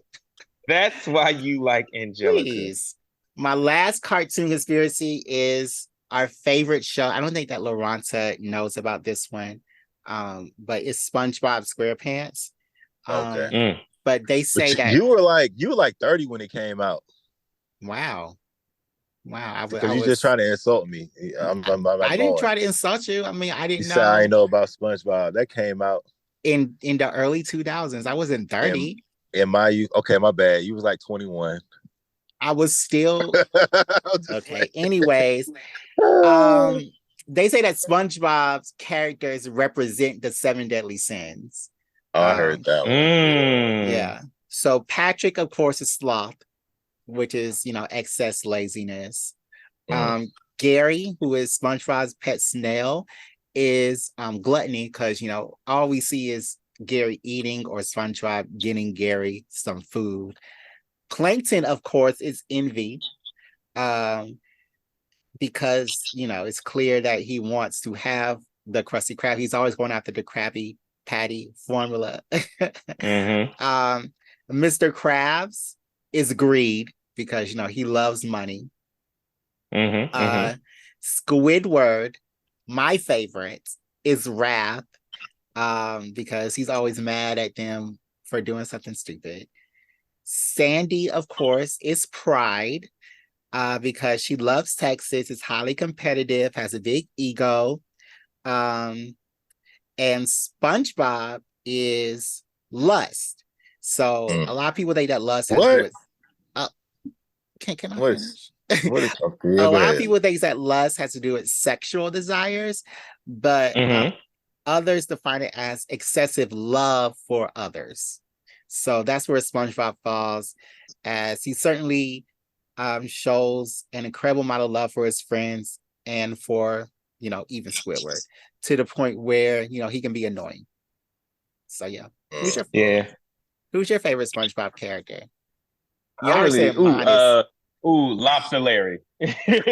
That's why you like Angelica. Please. My last cartoon conspiracy is our favorite show. I don't think that Loranta knows about this one. But it's SpongeBob SquarePants. Okay. But they say that you were like 30 when it came out. Wow. Because you just trying to insult me. I didn't try to insult you. I mean, I didn't know. I didn't know about SpongeBob. That came out in the early 2000s. I wasn't 30. In my youth. Okay, my bad. You was like 21. I was still okay. Anyways, they say that SpongeBob's characters represent the 7 deadly sins. Oh, I heard that one. Yeah. So Patrick, of course, is sloth, which is, excess laziness. Gary, who is SpongeBob's pet snail, is gluttony because, all we see is Gary eating or SpongeBob getting Gary some food. Plankton, of course, is envy because, it's clear that he wants to have the Krusty Krab. He's always going after the Krabby Patty formula. Mr. Krabs is greed because, he loves money. Squidward, my favorite, is wrath because he's always mad at them for doing something stupid. Sandy, of course, is pride because she loves Texas, is highly competitive, has a big ego. And SpongeBob is lust. So a lot of people think that lust has to do with. Can I finish? A lot of people think that lust has to do with sexual desires, but others define it as excessive love for others. So that's where SpongeBob falls, as he certainly shows an incredible amount of love for his friends and for, even Squidward, to the point where, he can be annoying. So yeah. Who's your favorite SpongeBob character? Ooh, Lobster Larry.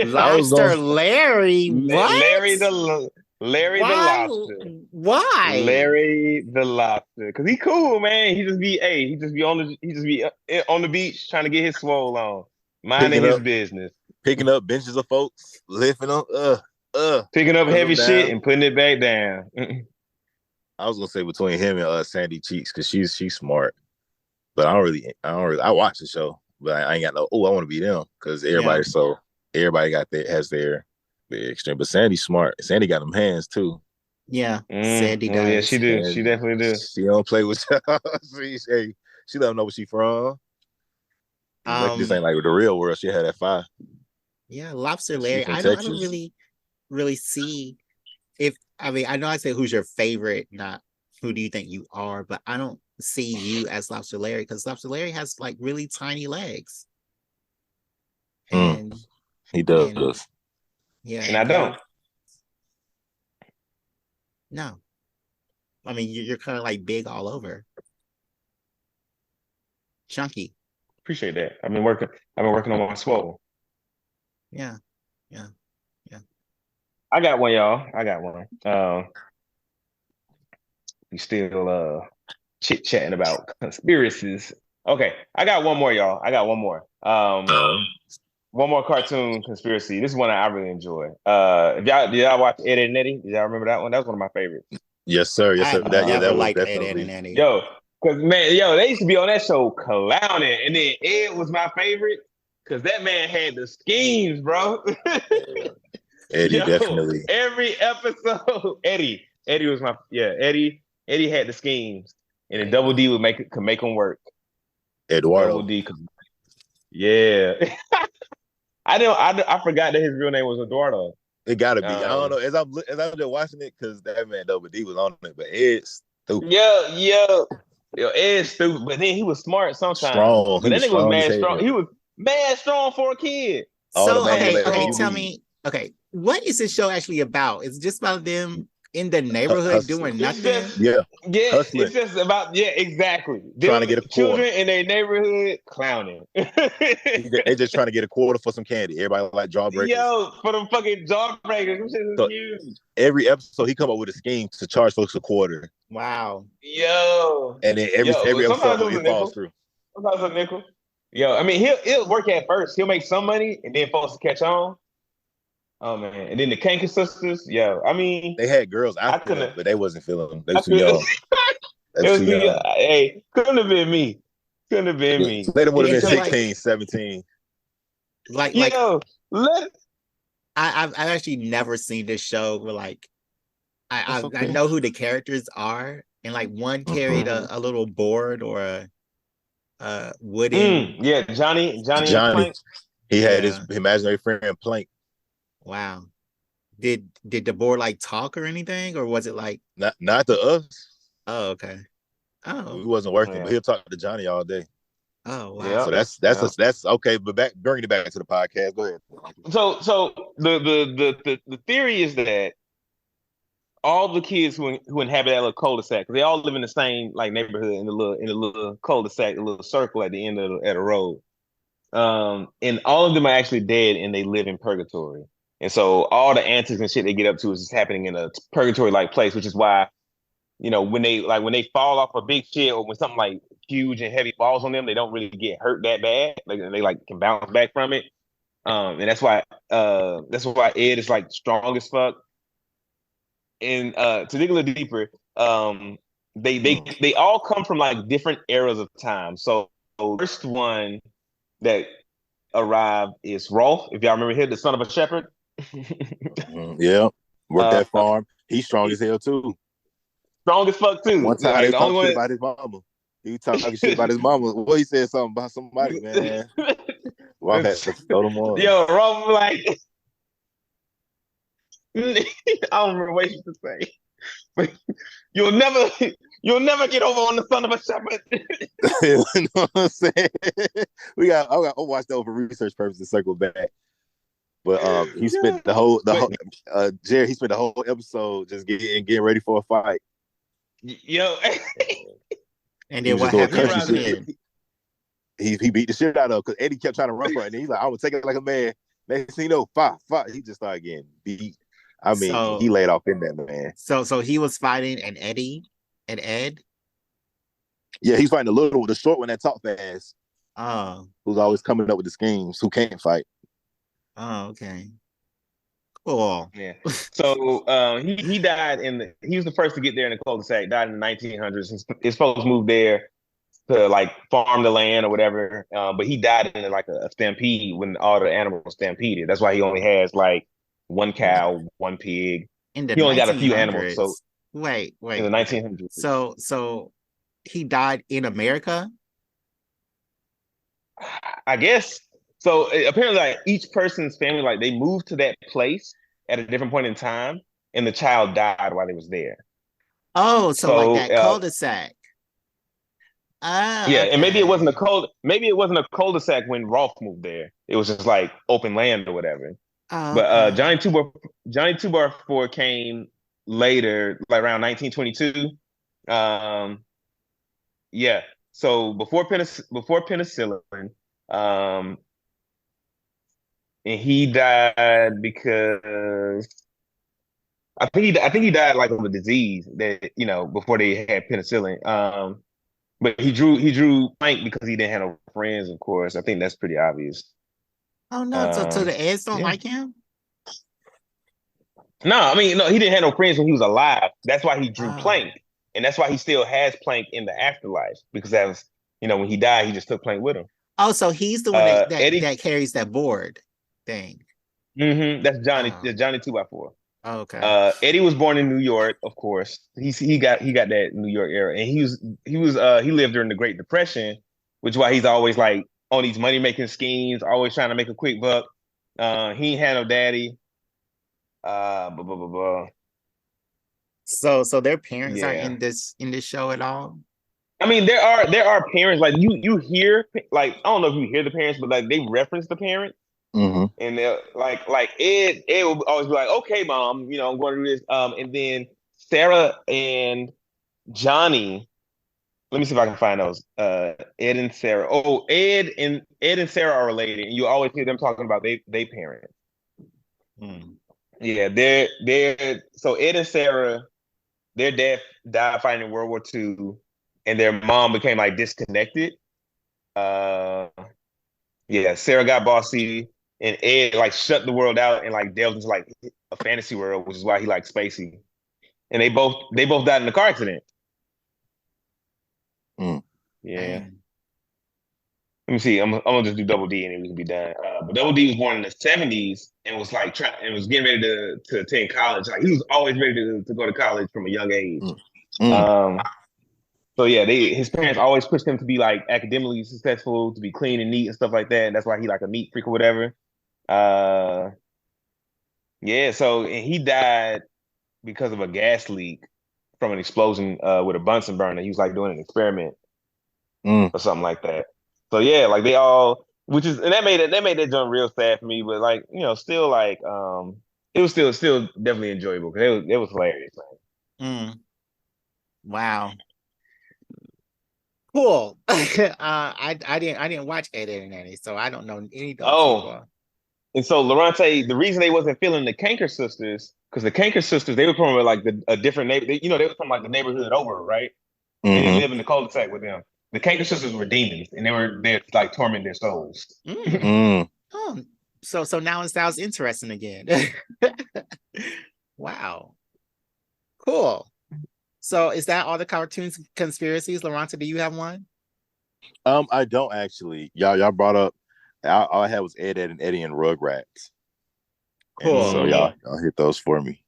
Lobster Larry. What? Larry the Why? Lobster. Why? Larry the Lobster. Cause he cool, man. He just be on the beach trying to get his swole on. Minding his business. Picking up benches of folks, lifting them, picking up heavy shit down. and putting it back down. I was gonna say between him and Sandy Cheeks, because she's smart. But I watch the show, but I ain't got no, I want to be them, because everybody has their extreme. But Sandy's smart. Sandy got them hands too. Yeah, Sandy does. Yeah, she do. She definitely do. She don't play with she let them know where she from. This ain't like with the real world. She had that fire. Yeah, Lobster Larry. I don't really see I know I say who's your favorite, not who do you think you are, but I don't see you as Lobster Larry, because Lobster Larry has like really tiny legs. And he does. Yeah. And I don't. No. I mean, you're kind of like big all over. Chunky. Appreciate that. I've been working on my swole. Yeah. I got one, y'all. I got one. We still chit-chatting about conspiracies. Okay, I got one more, y'all. I got one more. One more cartoon conspiracy. This is one I really enjoy. Did y'all watch Ed, Edd n Eddy? Did y'all remember that one? That was one of my favorites. Yes, sir. That was liked definitely Ed, Edd n Eddy. Yo, because they used to be on that show clowning, and then Ed was my favorite because that man had the schemes, bro. Eddie definitely. Every episode, Eddie was Eddie had the schemes, and then Double D could make them work. Eduardo. Double D, yeah. I forgot that his real name was Eduardo. It gotta be. I don't know. As I'm just watching it, because that man Double D was on it, but Ed's stupid. Yo, Ed's stupid, but then he was smart sometimes. Strong. But that nigga was mad strong. He He was mad strong for a kid. So okay, tell me. Okay, what is this show actually about? Is it just about them in the neighborhood doing nothing? Hustling. It's just about exactly. Trying to get a quarter. Children in their neighborhood clowning. They just trying to get a quarter for some candy. Everybody like jawbreakers. Yo, for them fucking jawbreakers, this shit is huge. Every episode he come up with a scheme to charge folks a quarter. Wow. Yo. And then every episode it falls through. Sometimes a nickel. Yo, I mean he'll work at first. He'll make some money and then folks catch on. Oh man, and then the Kanker sisters, I mean they had girls after them, but they wasn't feeling them. They were too young. Hey, couldn't have been me. Couldn't have been me. They would have been 16, 17. I've actually never seen this show where like I know who the characters are, and like one carried a little board or a wooden. Johnny. He had his imaginary friend Plank. Wow. Did the board like talk or anything, or was it like not to us? Oh, okay. Oh, he wasn't working, but he'll talk to Johnny all day. Oh, wow. Yeah, so that's okay. But bringing it back to the podcast. Go ahead. So the theory is that all the kids who inhabit that little cul-de-sac, because they all live in the same like neighborhood in the little cul-de-sac, a little circle at the end of the road. And all of them are actually dead, and they live in purgatory. And so all the antics and shit they get up to is just happening in a purgatory-like place, which is why, when they fall off a big shit or when something like huge and heavy falls on them, they don't really get hurt that bad. They like can bounce back from it. And that's why Ed is like strong as fuck. And to dig a little deeper, they all come from like different eras of time. So the first one that arrived is Rolf, if y'all remember him, the son of a shepherd. Yeah, worked that farm. He's strong as hell too. Strong as fuck too. One time he talked shit about his mama. He talking shit about his mama. Well, he said something about somebody, man. Well, I had to throw them on. Yo, Rolf like I don't remember what he used to say. But you'll never get over on the son of a shepherd. You know what I'm saying? I watched that for research purposes, circle back. But he spent the whole Jerry, he spent the whole episode just getting ready for a fight. Yo. And then what happened? he beat the shit out of because Eddie kept trying to run for it. And he's like, I'm gonna take it like a man. Next thing you know, fight. He just started getting beat. I mean, So he laid off in that, man. so he was fighting an Eddie and Ed. Yeah, he's fighting the short one that talk fast, Oh, who's always coming up with the schemes, who can't fight. oh, okay. Cool. Yeah. So he died he was the first to get there in the cul-de-sac, died in the 1900s. His folks moved there to like farm the land or whatever. But he died in like a stampede when all the animals stampeded. That's why he only has like one cow, one pig. In the He only got a few animals. So 1900s. Wait. in the 1900s. So he died in America? I guess so. Apparently, like each person's family, like they moved to that place at a different point in time, and the child died while they was there. Oh, so like So that cul-de-sac. yeah, Okay. and maybe it wasn't a cul-de-sac when Rolf moved there. It was just like open land or whatever. Oh, But okay. Johnny Two Bar Four came later, like around 1922. Yeah. So before penicillin, um, and he died because I think he died like of a disease that before they had penicillin. But he drew blank because he didn't have no friends. Of course, I think that's pretty obvious. Oh no, so the Eds don't Yeah. like him? No, I mean no, he didn't have no friends when he was alive. That's why he drew Oh. Plank, and that's why he still has Plank in the afterlife because that was when he died, he just took Plank with him. Oh, so he's the one that Eddie, that carries that board thing. That's Johnny. Oh. That's Johnny 2x4. Oh, okay. Eddie was born in New York, of course. He got that New York era, and he lived during the Great Depression, which is why he's always like on these money making schemes, always trying to make a quick buck. He ain't had no daddy. Blah, blah, blah, blah. So their parents aren't Yeah. in this show at all? I mean, there are parents like you hear like I don't know if you hear the parents, but like they reference the parents. Mm-hmm. And they're like Ed will always be like, okay, mom, I'm going to do this. And then Sarah and Johnny, let me see if I can find those. Ed and Sarah. Oh, Ed and Sarah are related, and you always hear them talking about they parents. Yeah, they're so Ed and Sarah, their dad died fighting in World War II, and their mom became like disconnected. Yeah, Sarah got bossy. And Ed like shut the world out and like delved into like a fantasy world, which is why he likes Spacey. And they both died in a car accident. Mm. Yeah. Let me see. I'm gonna just do Double D and then we can be done. But Double D was born in the 70s and was like was getting ready to attend college. Like he was always ready to go to college from a young age. So yeah, his parents always pushed him to be like academically successful, to be clean and neat and stuff like that. And that's why he like a neat freak or whatever. Yeah, so and he died because of a gas leak from an explosion with a Bunsen burner. He was like doing an experiment or something like that. So yeah, like they all, and that made that joint real sad for me. But like still like it was still definitely enjoyable because it was hilarious. Wow. Cool. I didn't watch Ed, Edd n Eddy, so I don't know any of those people. And so Lorente, the reason they wasn't feeling the Kanker sisters, because the Kanker sisters, they were from like a different neighborhood. They were from like the neighborhood over, right? Mm-hmm. They didn't live in the cul-de-sac with them. The Kanker sisters were demons, and they were there to like torment their souls. Oh, so now it sounds interesting again. Wow. Cool. So is that all the cartoons conspiracies? Lorenta, do you have one? I don't actually. Y'all brought up. All I had was Ed, Edd n Eddy, and Rugrats. Cool. And so y'all hit those for me.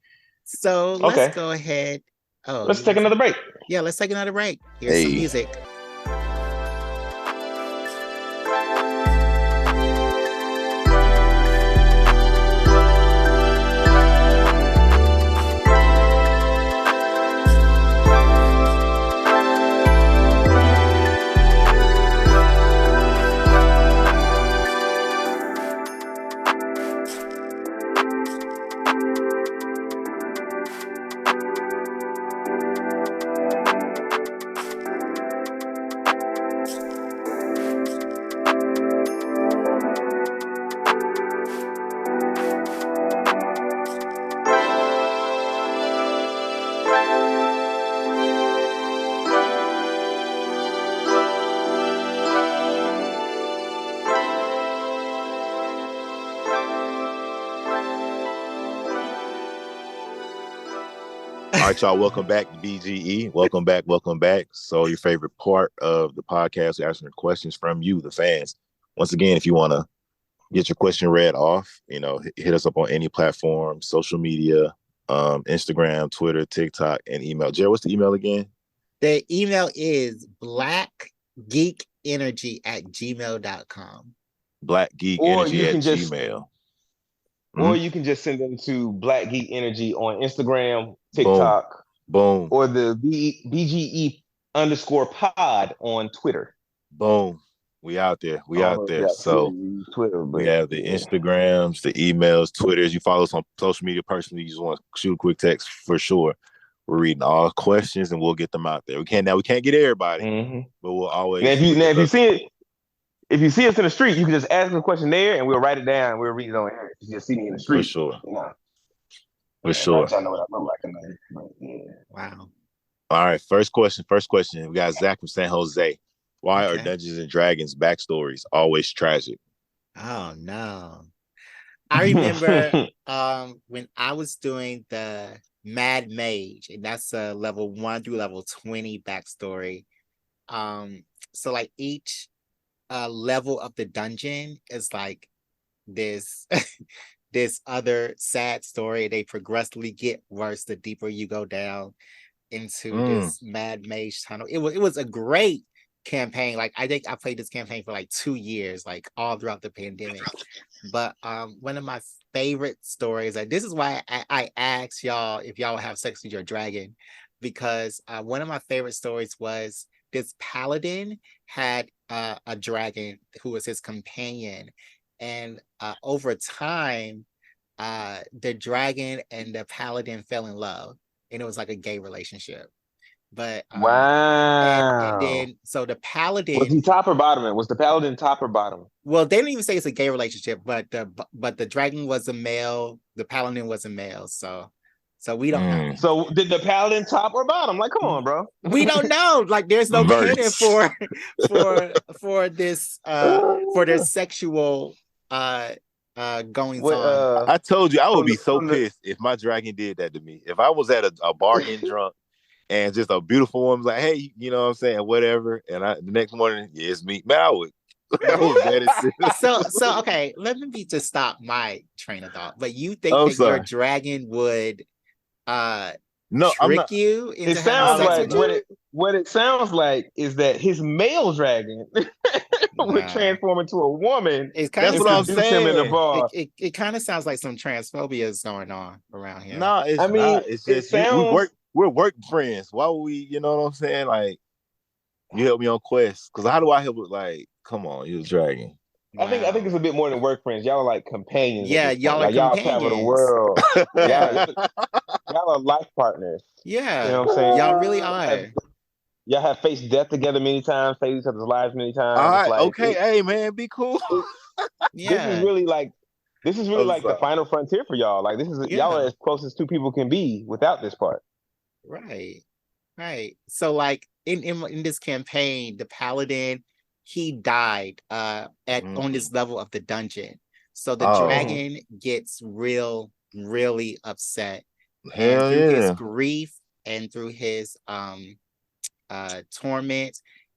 So let's go ahead. Oh, let's take another break. Yeah, let's take another break. Here's some music. right, y'all. Welcome back to BGE. Welcome back. So your favorite part of the podcast, we're asking questions from you, the fans. Once again, if you want to get your question read off, hit us up on any platform, social media, Instagram, Twitter, TikTok, and email. Jared, what's the email again? The email is blackgeekenergy@gmail.com. blackgeekenergy@gmail. Or you can just send them to Black Geek Energy on Instagram, TikTok, boom, or the BGE_pod on Twitter. Boom. We out there. So Twitter, we have the Instagrams, the emails, Twitters. You follow us on social media personally. You just want to shoot a quick text for sure. We're reading all questions and we'll get them out there. We can't get everybody, but we'll always. Now, if you see us in the street, you can just ask a question there, and we'll write it down. And we'll read it on air. You just see me in the street, for sure. For sure. I know what I look like in there. Wow. All right, first question. We got Zach from San Jose. Why are Dungeons and Dragons backstories always tragic? Oh no. I remember when I was doing the Mad Mage, and that's level 1 through level 20 backstory. So like each level of the dungeon is like this this other sad story. They progressively get worse the deeper you go down into this Mad Mage tunnel. It was a great campaign. Like I think I played this campaign for like 2 years, like all throughout the pandemic. But one of my favorite stories, and this is why I asked y'all if y'all would have sex with your dragon, because one of my favorite stories was this paladin had a dragon who was his companion, and over time the dragon and the paladin fell in love, and it was like a gay relationship. But wow. And then so the paladin, was he top or bottom? Was the paladin top or bottom? Well, they didn't even say it's a gay relationship, but the dragon was a male, the paladin was a male, so we don't know. So did the paladin top or bottom? Like, come on, bro. We don't know. Like, there's no canon for this for their sexual goings on. I told you I would be so pissed if my dragon did that to me. If I was at a bar getting drunk and just a beautiful woman's like, hey, you know what I'm saying, whatever, and the next morning, yeah, it's me. Man, I would. So okay, let me just stop my train of thought. But you think that your dragon would trick you into it sounds having sex like with you? what it sounds like is that his male dragon would transform into a woman. That's what I'm saying. Him in the bar. It kind of sounds like some transphobia is going on around here. No, it's not. It's just we're work friends. Why would we? You know what I'm saying? Like, you help me on quests, because how do I help with, like, come on, you're a dragon. Wow. I think it's a bit more than work friends. Y'all are like companions. Yeah, y'all are companions. Y'all travel the world. Y'all are life partners. Yeah, you know what I'm saying. Y'all really are. Y'all have faced death together many times, faced each other's lives many times. All right, okay, hey man, be cool. Yeah, this is really like the final frontier for y'all. Like, this is y'all are as close as two people can be without this part. Right. So like in this campaign, the paladin, he died on this level of the dungeon. So the dragon gets really upset. And through his grief and through his torment,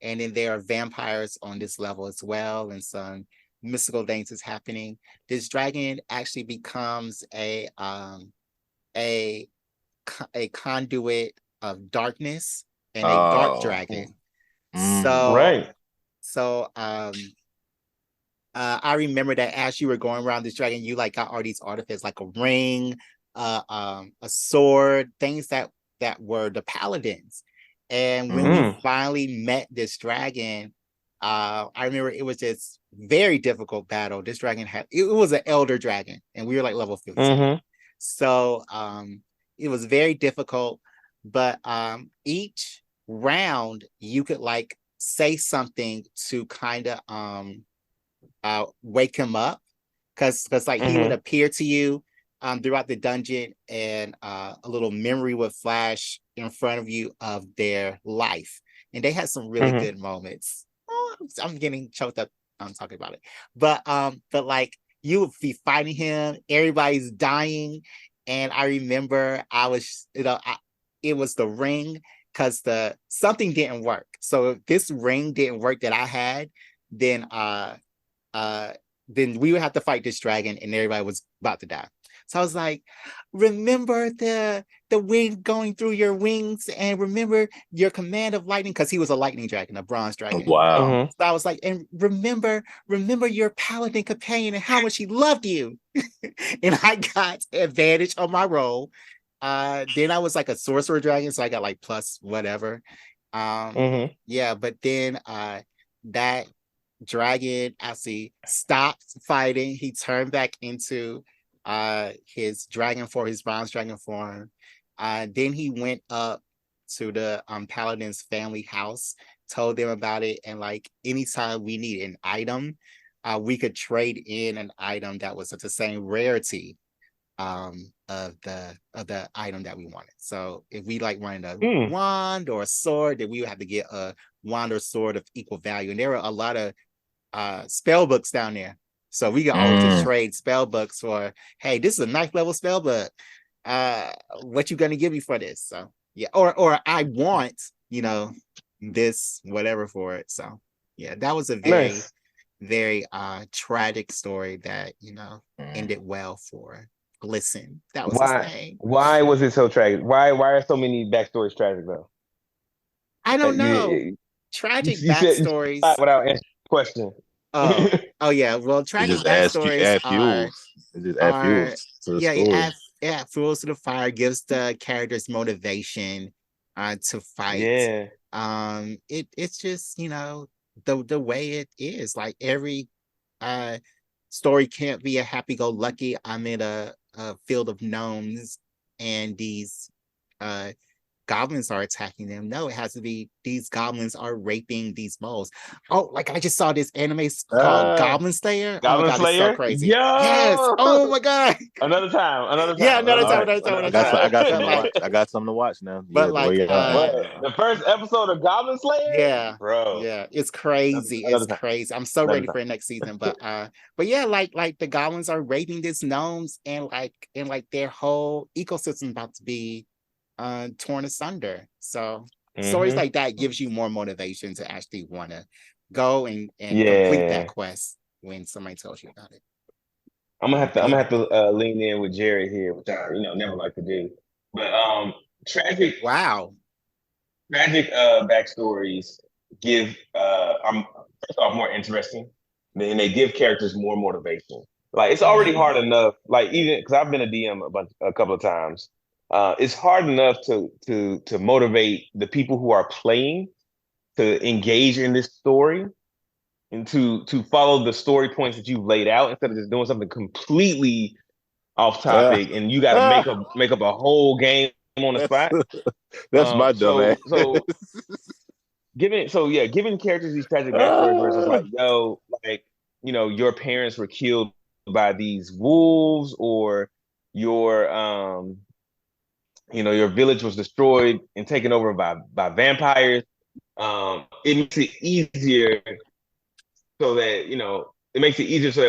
and then there are vampires on this level as well, and some mystical things is happening. This dragon actually becomes a conduit of darkness and a dark dragon. So I remember that as you were going around this dragon, you like got all these artifacts, like a ring, a sword, things that were the paladins. And when we finally met this dragon, I remember it was this very difficult battle. This dragon it was an elder dragon, and we were like level 15. So it was very difficult, but each round you could like say something to kind of wake him up, because like he would appear to you throughout the dungeon, and a little memory would flash in front of you of their life, and they had some really good moments. I'm getting choked up. I'm talking about it, but like you would be fighting him, everybody's dying, and I remember I was, it was the ring, because something didn't work. So if this ring didn't work that I had, then then we would have to fight this dragon and everybody was about to die. So I was like, remember the wind going through your wings, and remember your command of lightning, because he was a lightning dragon, a bronze dragon. Wow. So I was like, and remember your paladin companion and how much he loved you. And I got advantage on my roll. Then I was like a sorcerer dragon, so I got like plus whatever. Yeah, but then that dragon actually stopped fighting. He turned back into his bronze dragon form. Then he went up to the paladin's family house, told them about it, and like anytime we need an item, we could trade in an item that was of the same rarity of the item that we wanted. So if we like wanted a wand or a sword, then we would have to get a wand or sword of equal value. And there were a lot of spell books down there, so we could always just trade spell books for, hey, this is a 9th level spell book, what you gonna give me for this? So yeah, or I want, this whatever for it. So yeah, that was a very tragic story that ended well for Glisten. That was his name. Why was it so tragic? Why are so many backstories tragic though? I don't know. Tragic you backstories. Said without answering the question. Oh yeah. Well, tragic backstories fuels to the story. It fuels to the fire, gives the characters motivation to fight. Yeah. It's just the way it is. Like every story can't be a happy-go-lucky. I'm in a field of gnomes and these goblins are attacking them. No, it has to be these goblins are raping these moles. Oh, like I just saw this anime called Goblin Slayer. Goblin Slayer? It's so crazy. Yo! Yes. Oh my god. Another time. Yeah, another time. I got something to watch now. But the first episode of Goblin Slayer? Yeah, bro. Yeah, it's crazy. It's crazy. I'm so ready for the next season. But yeah, like the goblins are raping these gnomes, and their whole ecosystem about to be torn asunder. So stories like that gives you more motivation to actually want to go and complete that quest when somebody tells you about it. I'm gonna have to lean in with Jared here, which I never like to do. But tragic backstories give I'm first off more interesting, and they give characters more motivation. Like it's already hard enough, like even because I've been a DM a couple of times. It's hard enough to motivate the people who are playing to engage in this story and to follow the story points that you've laid out instead of just doing something completely off topic and you got to make up a whole game on the spot. That's my dumb ass. So giving characters these tragic backstories where it's just like, your parents were killed by these wolves, or your village was destroyed and taken over by vampires. It makes it easier so that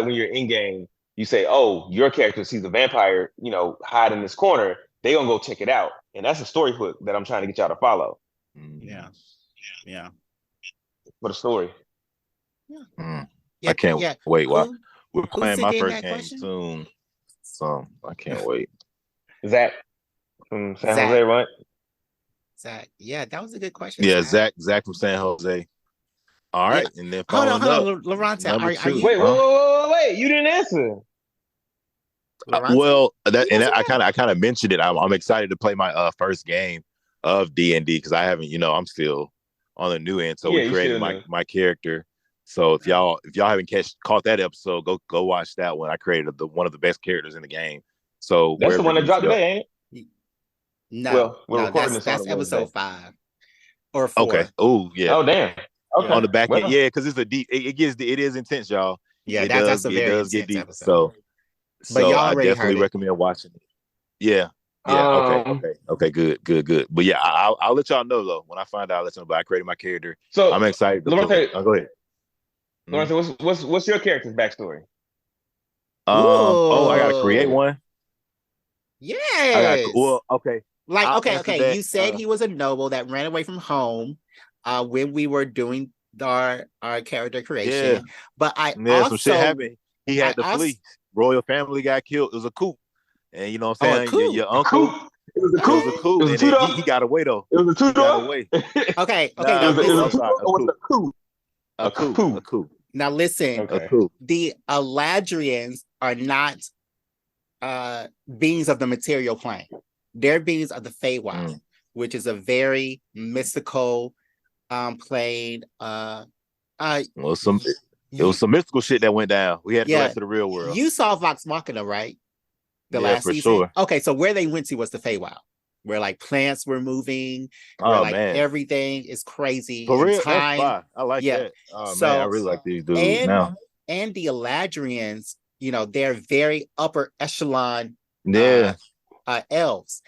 when you're in game, you say, "Oh, your character sees a vampire, hide in this corner. They gonna go check it out," and that's a story hook that I'm trying to get y'all to follow. Yeah. For the story. Yeah. I can't wait. We're playing my first game soon, so I can't wait. Zach from San Jose, right? Zach, yeah, that was a good question. Yeah, Zach from San Jose. All right, and then hold on, Laronta, are you? Wait, you didn't answer. I kind of mentioned it. I'm excited to play my first game of D&D because I haven't, I'm still on the new end. So we created my character. So if y'all haven't caught that episode, go watch that one. I created one of the best characters in the game. So that's the one that dropped today, ain't it? No, that's episode 5 or 4. Okay. Oh yeah. Oh damn. Okay. On the back end, because it's a deep. It is intense, y'all. Yeah, that's a very intense get deep. Episode. So y'all I definitely recommend watching it. Yeah. Okay. Good. But yeah, I'll let y'all know though when I find out. I'll let you know. But I created my character. So I'm excited. Go ahead. Lawrence, what's your character's backstory? I gotta create one. Yeah. Okay. Like, I'll okay, answer okay. that. You said he was a noble that ran away from home when we were doing our character creation. Yeah. But I Yeah, some shit also happened. He had to flee. Royal family got killed. It was a coup. And you know what a I'm saying? coup. Your uncle. It was a It was coup. a coup. It was a And two then though. he got away though. It was a two He got though. away. Okay, Nah, now It was listen. a two sorry, or was it a coup? a coup. A coup. Now listen. Okay. A coup. The Eladrians are not beings of the material plane. They're beings of the Feywild, which is a very mystical plane. Well, it was some mystical shit that went down. We had to go back to the real world. You saw Vox Machina, right? The Yeah, last for season? sure. Okay, so where they went to was the Feywild, where like plants were moving, where like man. everything is crazy. For real, time. that's fine. I like that. Oh So, man, I really like these dudes now. And the Eladrians, you know, they're very upper echelon elves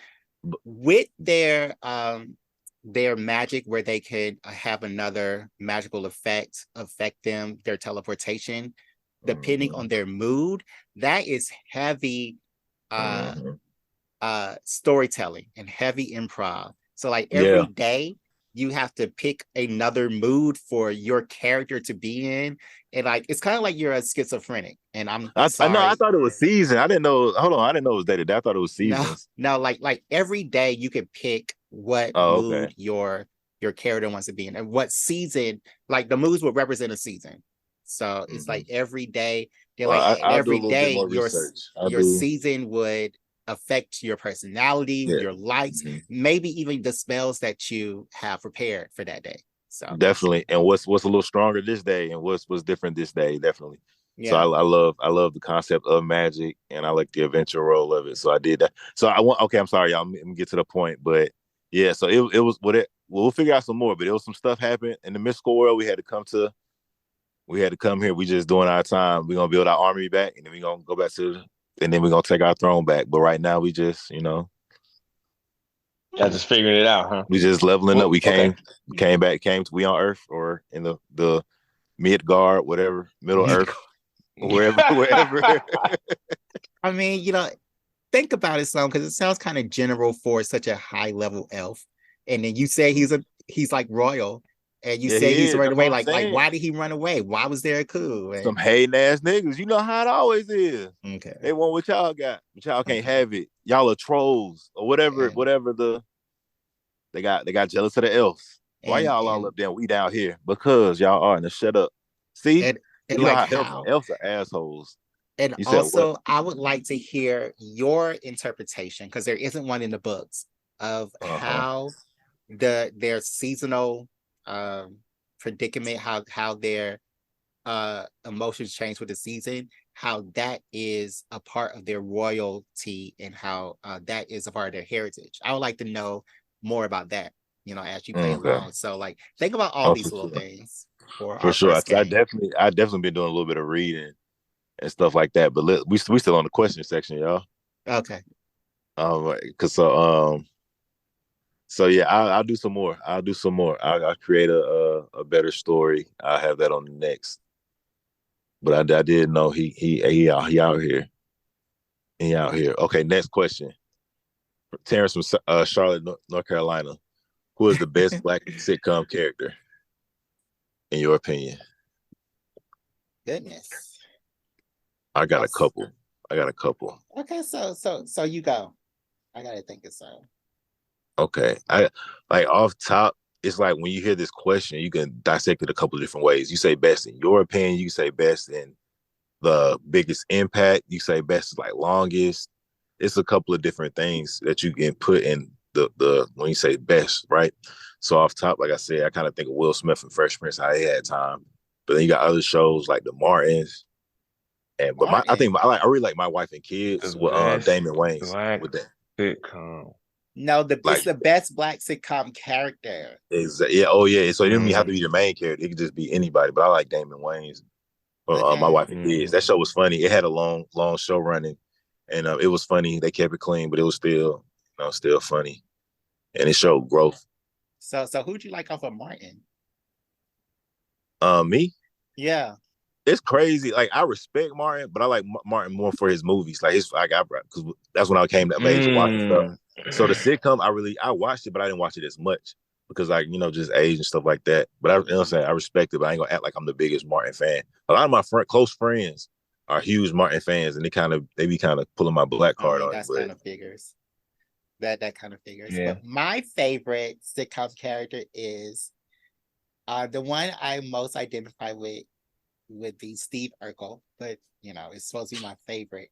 with their magic, where they could have another magical affect them, their teleportation, depending on their mood. That is heavy storytelling and heavy improv. So like every day you have to pick another mood for your character to be in. And like, it's kind of like you're a schizophrenic. And I know, I thought it was season. I didn't know. Hold on, I didn't know it was day to day. I thought it was seasons. No, like every day you can pick what mood your character wants to be in, and what season. Like the moods would represent a season. So it's like every day, every day your season would affect your personality, your likes, maybe even the spells that you have prepared for that day. So definitely. And what's a little stronger this day, and what's different this day, definitely. Yeah. So I love the concept of magic, and I like the adventure role of it. So I did that. So I'm sorry, y'all. Let me get to the point. But yeah, so it was we'll figure out some more. But it was some stuff happened in the mystical world. We had to come here. We just doing our time. We're gonna build our army back, and then we're gonna go back and then we're gonna take our throne back. But right now we just, y'all just figuring it out, huh? We just leveling up. We came back, we on Earth or in the Midgard, whatever, Middle Earth, wherever. I mean, think about it some, because it sounds kind of general for such a high level elf. And then you say he's like royal. And you say he's running away. Like, why did he run away? Why was there a coup? And some hating ass niggas. You know how it always is. Okay. They want what y'all got, but y'all can't have it. Y'all are trolls or whatever. They got jealous of the elves. Why y'all all up there? We down here because y'all are. Now shut up. See, and you like know how elves are assholes. And also, I would like to hear your interpretation, because there isn't one in the books, of how their seasonal predicament, how their emotions change with the season, how that is a part of their royalty, and how that is a part of their heritage. I would like to know more about that, as you play along. So like, think about all these little things for sure. I definitely been doing a little bit of reading and stuff like that. But we still on the question section, y'all. Okay. So yeah, I'll do some more. I'll create a better story. I'll have that on the next. But I did know he out here. He out here. Okay, next question. Terrence from Charlotte, North Carolina. Who is the best Black sitcom character, in your opinion? Goodness. I got a couple. Okay, so you go. I gotta think of some. Okay. I like off top, it's like when you hear this question, you can dissect it a couple of different ways. You say best in your opinion, you say best in the biggest impact, you say best is like longest. It's a couple of different things that you can put in the when you say best, right? So off top, like I said, I kind of think of Will Smith and Fresh Prince, how he had time. But then you got other shows like the Martins. I really like My Wife and Kids with Damon Wayans with that sitcom. No, it's the best Black sitcom character. Exactly. Yeah. Oh yeah. So it didn't have to be the main character. It could just be anybody. But I like Damon Wayans. My Wife and Kids. That show was funny. It had a long show running, and it was funny. They kept it clean, but it was still funny, and it showed growth. So who'd you like off of Martin? Me? Yeah. It's crazy. Like, I respect Martin, but I like Martin more for his movies. Like because that's when I came to age to watch stuff. So the sitcom, I watched it, but I didn't watch it as much because, like, just age and stuff like that. But you know what I'm saying, I respect it, but I ain't gonna act like I'm the biggest Martin fan. A lot of my close friends are huge Martin fans, and they be kind of pulling my black card on it. That's kind of figures. That kind of figures. Yeah. But my favorite sitcom character is the one I most identify with would be Steve Urkel, but it's supposed to be my favorite.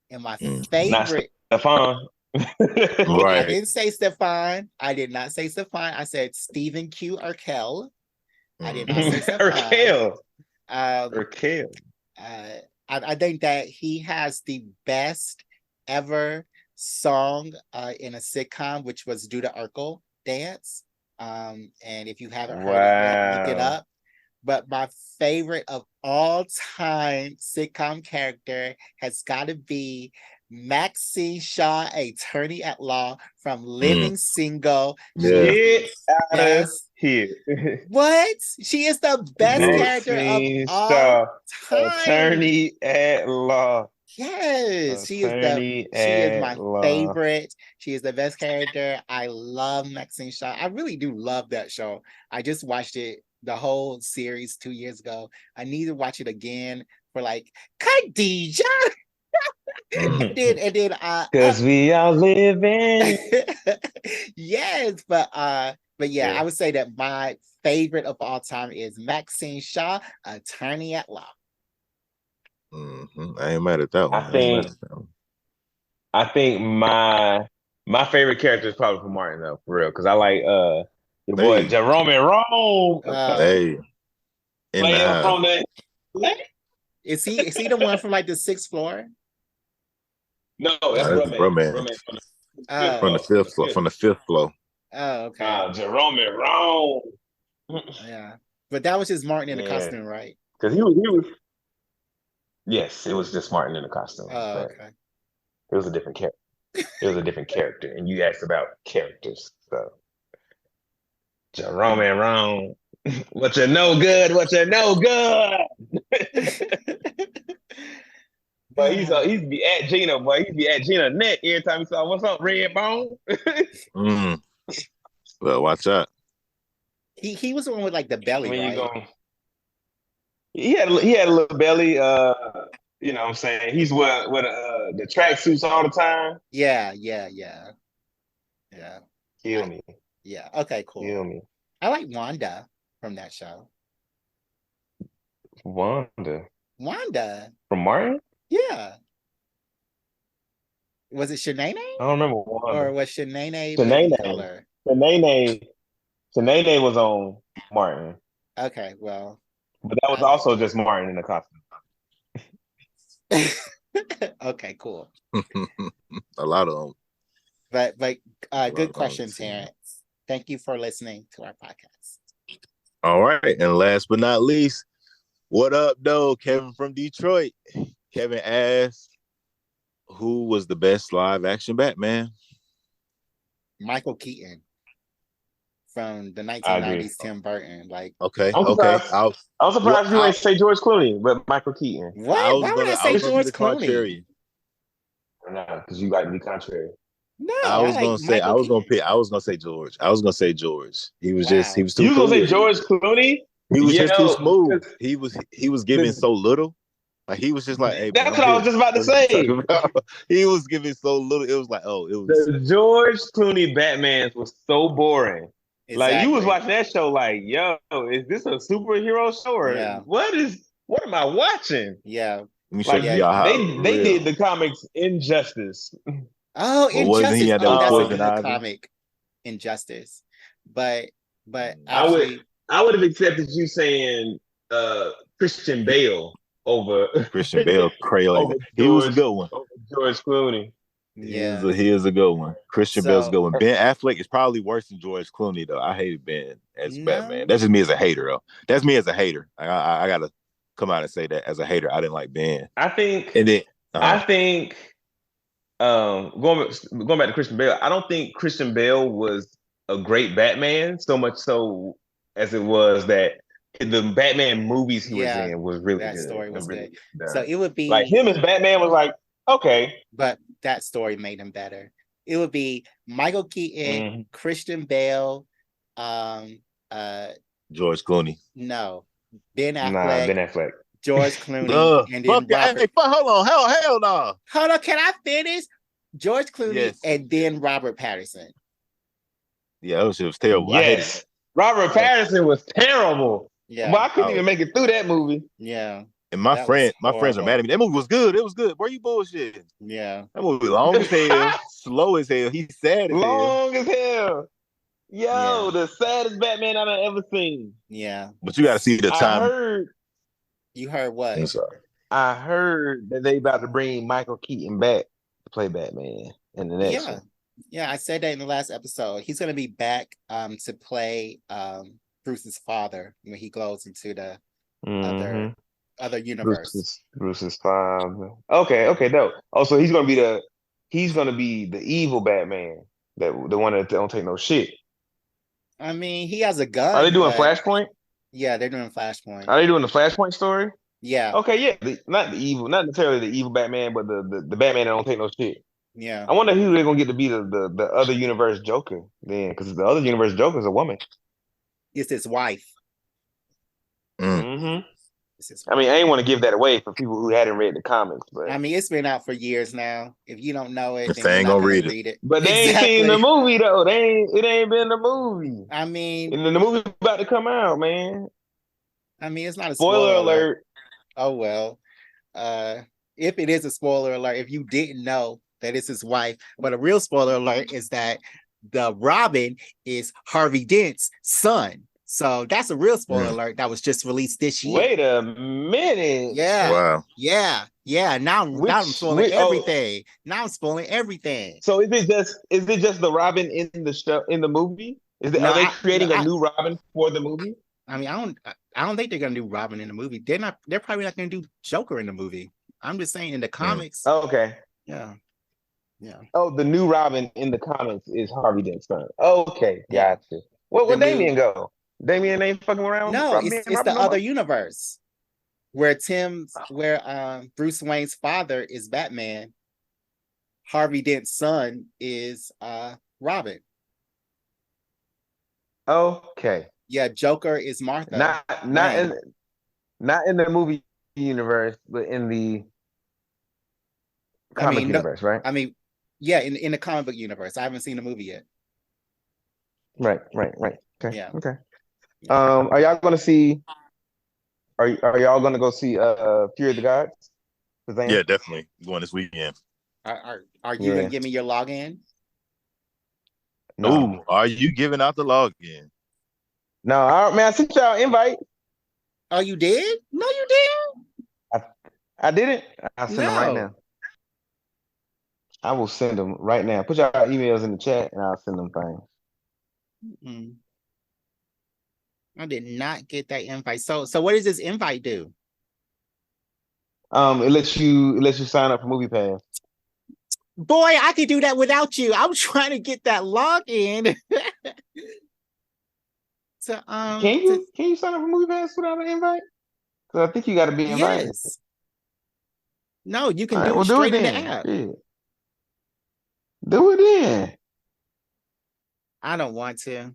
And my favorite, not Stefan. I didn't say Stefan. I did not say Stefan. I said Stephen Q. Urkel. I did not say Stefan. Urkel. I think that he has the best ever song in a sitcom, which was "Do the Urkel Dance." And if you haven't heard it, look it up. But my favorite of all time sitcom character has got to be Maxine Shaw, attorney at law from Living Single. Get out of here. What? She is the best character of all time. Attorney at law. Yes, she is my favorite. She is the best character. I love Maxine Shaw. I really do love that show. I just watched it, the whole series 2 years ago. I need to watch it again for like Khadijah. and then because we are living. Yes, but yeah, I would say that my favorite of all time is Maxine Shaw, attorney at law. I ain't mad at that one. I think my favorite character is probably from Martin, though, for real, because I like your boy Jerome and Rome. In the house. Is he the one from like the 6th floor? No, that's romance. From the fifth floor. Oh, okay. Jerome and Rome. Yeah, but that was just Martin in the costume, right? Because he was. Yes, it was just Martin in the costume. Oh, okay. It was a different character. It was a different character, and you asked about characters, so Jerome and Rome. What you no good? What you no good? But he's be at Gina, boy. He'd be at Gina neck every time he saw what's up, Red Bone. Well, watch out. He was the one with like the belly, right? He had a little belly. You know what I'm saying? He's with the tracksuits all the time. Yeah. Kill me. Yeah. Okay. Cool. Kill me. I like Wanda from that show. Wanda from Martin. Yeah. Was it Shanae? I don't remember Wanda. Or was Shanae color? Shanae was on Martin. Okay, well. But that was also just Martin in the costume. Okay, cool. A lot of them. But good question, Terrence. Thank you for listening to our podcast. All right. And last but not least, what up, though? Kevin from Detroit. Kevin asked, who was the best live action Batman? Michael Keaton from the 1990s Tim Burton. Like, okay. I'm surprised you ain't say George Clooney, but Michael Keaton. What? Why would I say George Clooney? No, because you got to be contrary. No, I was gonna say George. I was gonna say George. He was he was too. You gonna say George Clooney? He was just too smooth. He was giving so little. Like he was just like, hey, that's what I was just about to say. He was giving so little. It was like, the George Clooney Batman was so boring. Exactly. Like you was watching that show, like, yo, is this a superhero show or what am I watching? Yeah, like, they did the comics Injustice. Oh, Injustice. That's a good comic, Injustice. But actually, I would have accepted you saying Christian Bale over Christian Bale. Crazy. He was a good one. George Clooney. Yeah, he is a good one. Christian Bale's a good one. Ben Affleck is probably worse than George Clooney, though. I hated Ben as Batman. That's just me as a hater, though. That's me as a hater. I gotta come out and say that as a hater, I didn't like Ben. I think going back to Christian Bale, I don't think Christian Bale was a great Batman, so much so as it was that the Batman movies he was in was really good. That story was good. So it would be like him as Batman was like, okay. But that story made him better. It would be Michael Keaton, Mhm. Christian Bale, George Clooney. no, Ben Nah, Affleck, Ben Affleck. George Clooney, and then Robert. Hey, hold on, hell no. Hold on, can I finish? George Clooney Yes. and then Robert Pattinson. Yeah, that shit was terrible. I hated Yes. it. Robert Pattinson was terrible. Yeah. But I couldn't even make it through that movie. Yeah. And my That was friends are horrible. mad at me. That movie was good. It was good. Where you bullshit? Yeah. That movie long as hell, slow as hell. He's sad as hell. Long as hell. Yo, Yeah. the saddest Batman I've ever seen. Yeah. But you got to see the time. You heard what? I'm sorry. I heard that they about to bring Michael Keaton back to play Batman in the next one. Yeah, I said that in the last episode. He's going to be back to play Bruce's father when he goes into the other universe. Bruce's father. Okay, dope. Oh, so he's gonna be the evil Batman, the one that don't take no shit. I mean, he has a gun. Are they doing Flashpoint? Yeah, they're doing Flashpoint. Are they doing the Flashpoint story? Yeah. Okay, yeah. Not necessarily the evil Batman, but the Batman that don't take no shit. Yeah. I wonder who they're gonna get to be the other universe Joker then, because the other universe Joker is a woman. It's his wife. Mm-hmm. I mean, I ain't want to give that away for people who hadn't read the comics, but I mean, it's been out for years now. If you don't know it, then they ain't you're not gonna read it. But they ain't seen the movie though. It ain't been the movie. I mean, and the movie's about to come out, man. I mean, it's not a spoiler alert. Oh well. If it is a spoiler alert, if you didn't know that it's his wife, but a real spoiler alert is that the Robin is Harvey Dent's son. So that's a real spoiler alert that was just released this year. Wait a minute. Yeah. Wow. Yeah. Now I'm spoiling everything. Now I'm spoiling everything. So is it just the Robin in the movie? Are they creating a new Robin for the movie? I mean, I don't think they're gonna do Robin in the movie. They're probably not gonna do Joker in the movie. I'm just saying in the comics. Oh, okay. Yeah. Oh, the new Robin in the comics is Harvey Dent's son. Okay, gotcha. Where Damian go? Damian ain't fucking around. No, it's the other universe where Bruce Wayne's father is Batman. Harvey Dent's son is Robin. Okay. Yeah, Joker is Martha. Not in the movie universe, but in the comic universe, right? I mean, yeah, in the comic book universe. I haven't seen the movie yet. Right. Okay. Yeah. Okay. Are y'all gonna see? Are y'all gonna go see Fear of the Gods? Yeah, definitely going this weekend. Are you gonna give me your login? No. Ooh, are you giving out the login? No, I sent y'all an invite. Oh, you did? No, you didn't. I didn't. I'll send them right now. I will send them right now. Put y'all emails in the chat, and I'll send them things. Mm-hmm. I did not get that invite. So what does this invite do? It lets you sign up for Movie Pass. Boy, I could do that without you. I'm trying to get that login. Can you sign up for Movie Pass without an invite? Because I think you got to be invited. Yes. No, you can do it straight in the app. Yeah. Do it then. I don't want to.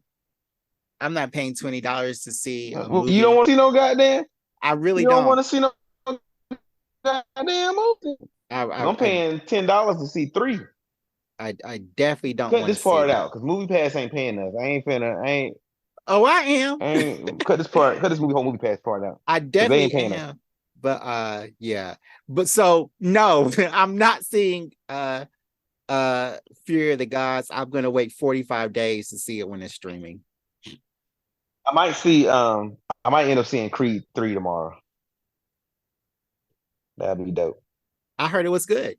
I'm not paying $20 to see a movie. You don't want to see no goddamn? I really don't. You don't want to see no goddamn movie? I'm paying $10 to see 3. I definitely don't want to cut this part out because Movie Pass ain't paying us. I ain't. Oh, I am. Cut this whole Movie Pass part out. I definitely am. Us. But yeah. But so no, I'm not seeing Fear of the Gods. I'm gonna wait 45 days to see it when it's streaming. I might end up seeing Creed 3 tomorrow. That'd be dope. I heard it was good.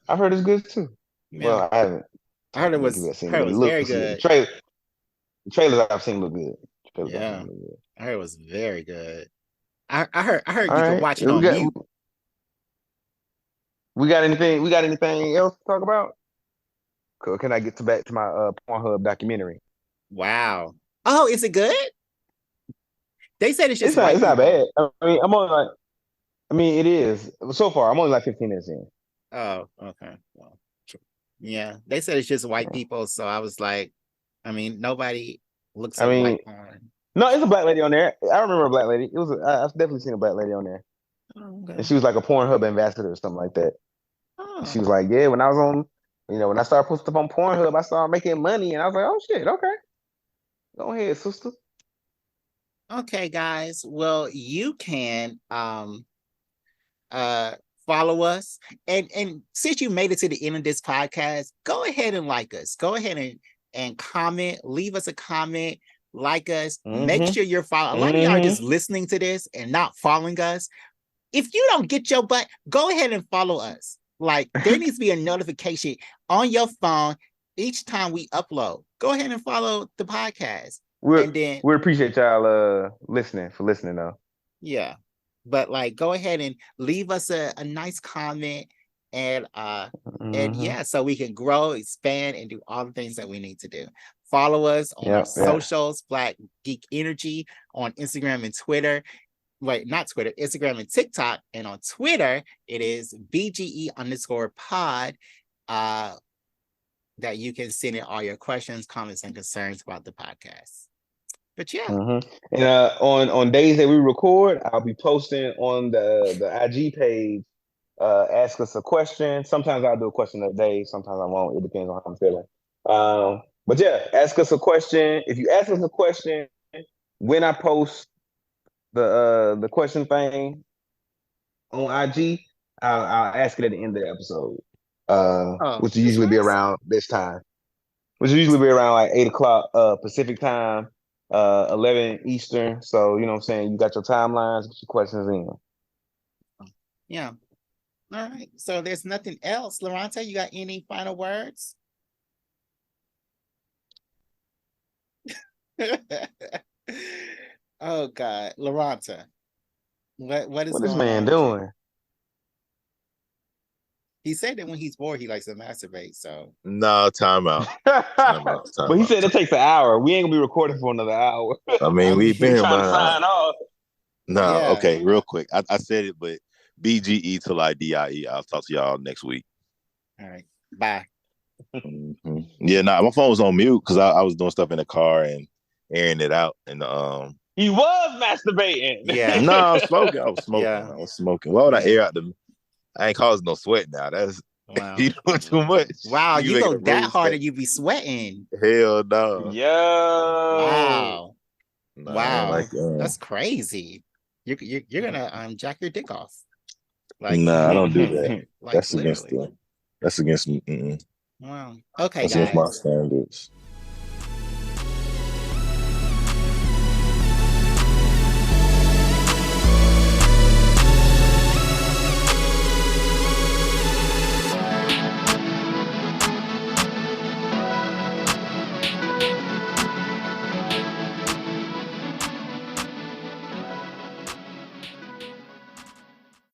I heard it's good too. Yeah. Well, I haven't. I heard it was very good. The trailers I've seen look good. I heard it was very good. I heard you can watch it on mute. We got anything else to talk about? Can I get back to my Pornhub documentary? Wow. Oh, is it good? They said it's just it's not bad. I mean, it is. So far, I'm only like 15 minutes in. Oh, okay. Well, Yeah, they said it's just white people, so I was like, I mean, nobody looks I up mean, white porn. no, it's a black lady on there. I remember a black lady. It was. I've definitely seen a black lady on there, Oh, okay. and she was like a Pornhub ambassador or something like that. She Oh, was like, "Yeah, when I was on, when I started posting stuff on Pornhub, I started making money, and I was like, oh shit, okay, go ahead, sister." okay, guys. Well, you can uh follow us, and since you made it to the end of this podcast, go ahead and like us. Go ahead and comment. Leave us a comment. Like us. Make Mm-hmm. sure you're following. A lot of y'all are just listening to this and not following us. If you don't get your butt, go ahead and follow us. Like there needs to be a notification on your phone each time we upload. Go ahead and follow the podcast. And then We appreciate y'all listening though. yeah. But like go ahead and leave us a nice comment and yeah, so we can grow, expand, and do all the things that we need to do. Follow us on our socials, Black Geek Energy on Instagram and Twitter. Wait, not Twitter, Instagram and TikTok. And on Twitter, it is BGE_pod. That you can send in all your questions, comments, and concerns about the podcast. But yeah. And on days that we record, I'll be posting on the IG page. Ask us a question. Sometimes I'll do a question a day. Sometimes I won't. It depends on how I'm feeling. But yeah, ask us a question. If you ask us a question when I post the question thing on IG, I'll ask it at the end of the episode, which will usually be around this time. Which will usually be around like 8:00 Pacific time, 11 Eastern. So you know what I'm saying. You got your timelines, get your questions in. Yeah. All right. So there's nothing else. Loranta, you got any final words? Oh God, Loranta. What is this going man on doing? He said that when he's bored, he likes to masturbate. So no, time out. But he said it takes an hour. We ain't gonna be recording for another hour. I mean, we've been trying to sign off. No, yeah. Okay, real quick. I said it, but BGE till I DIE. I'll talk to y'all next week. All right. Bye. Yeah, my phone was on mute because I was doing stuff in the car and airing it out. And he was masturbating. Yeah. No, I was smoking. I was smoking. Why would I air out the? I ain't causing no sweat now. That's wow. You doing too much. Wow, you go that hard and you be sweating. Hell no. Yo. Wow. Nah, wow. Like, that's crazy. You're gonna jack your dick off. Like, nah, I don't do that. Like, that's literally. That's against me. Wow. Okay, that's guys. against my standards.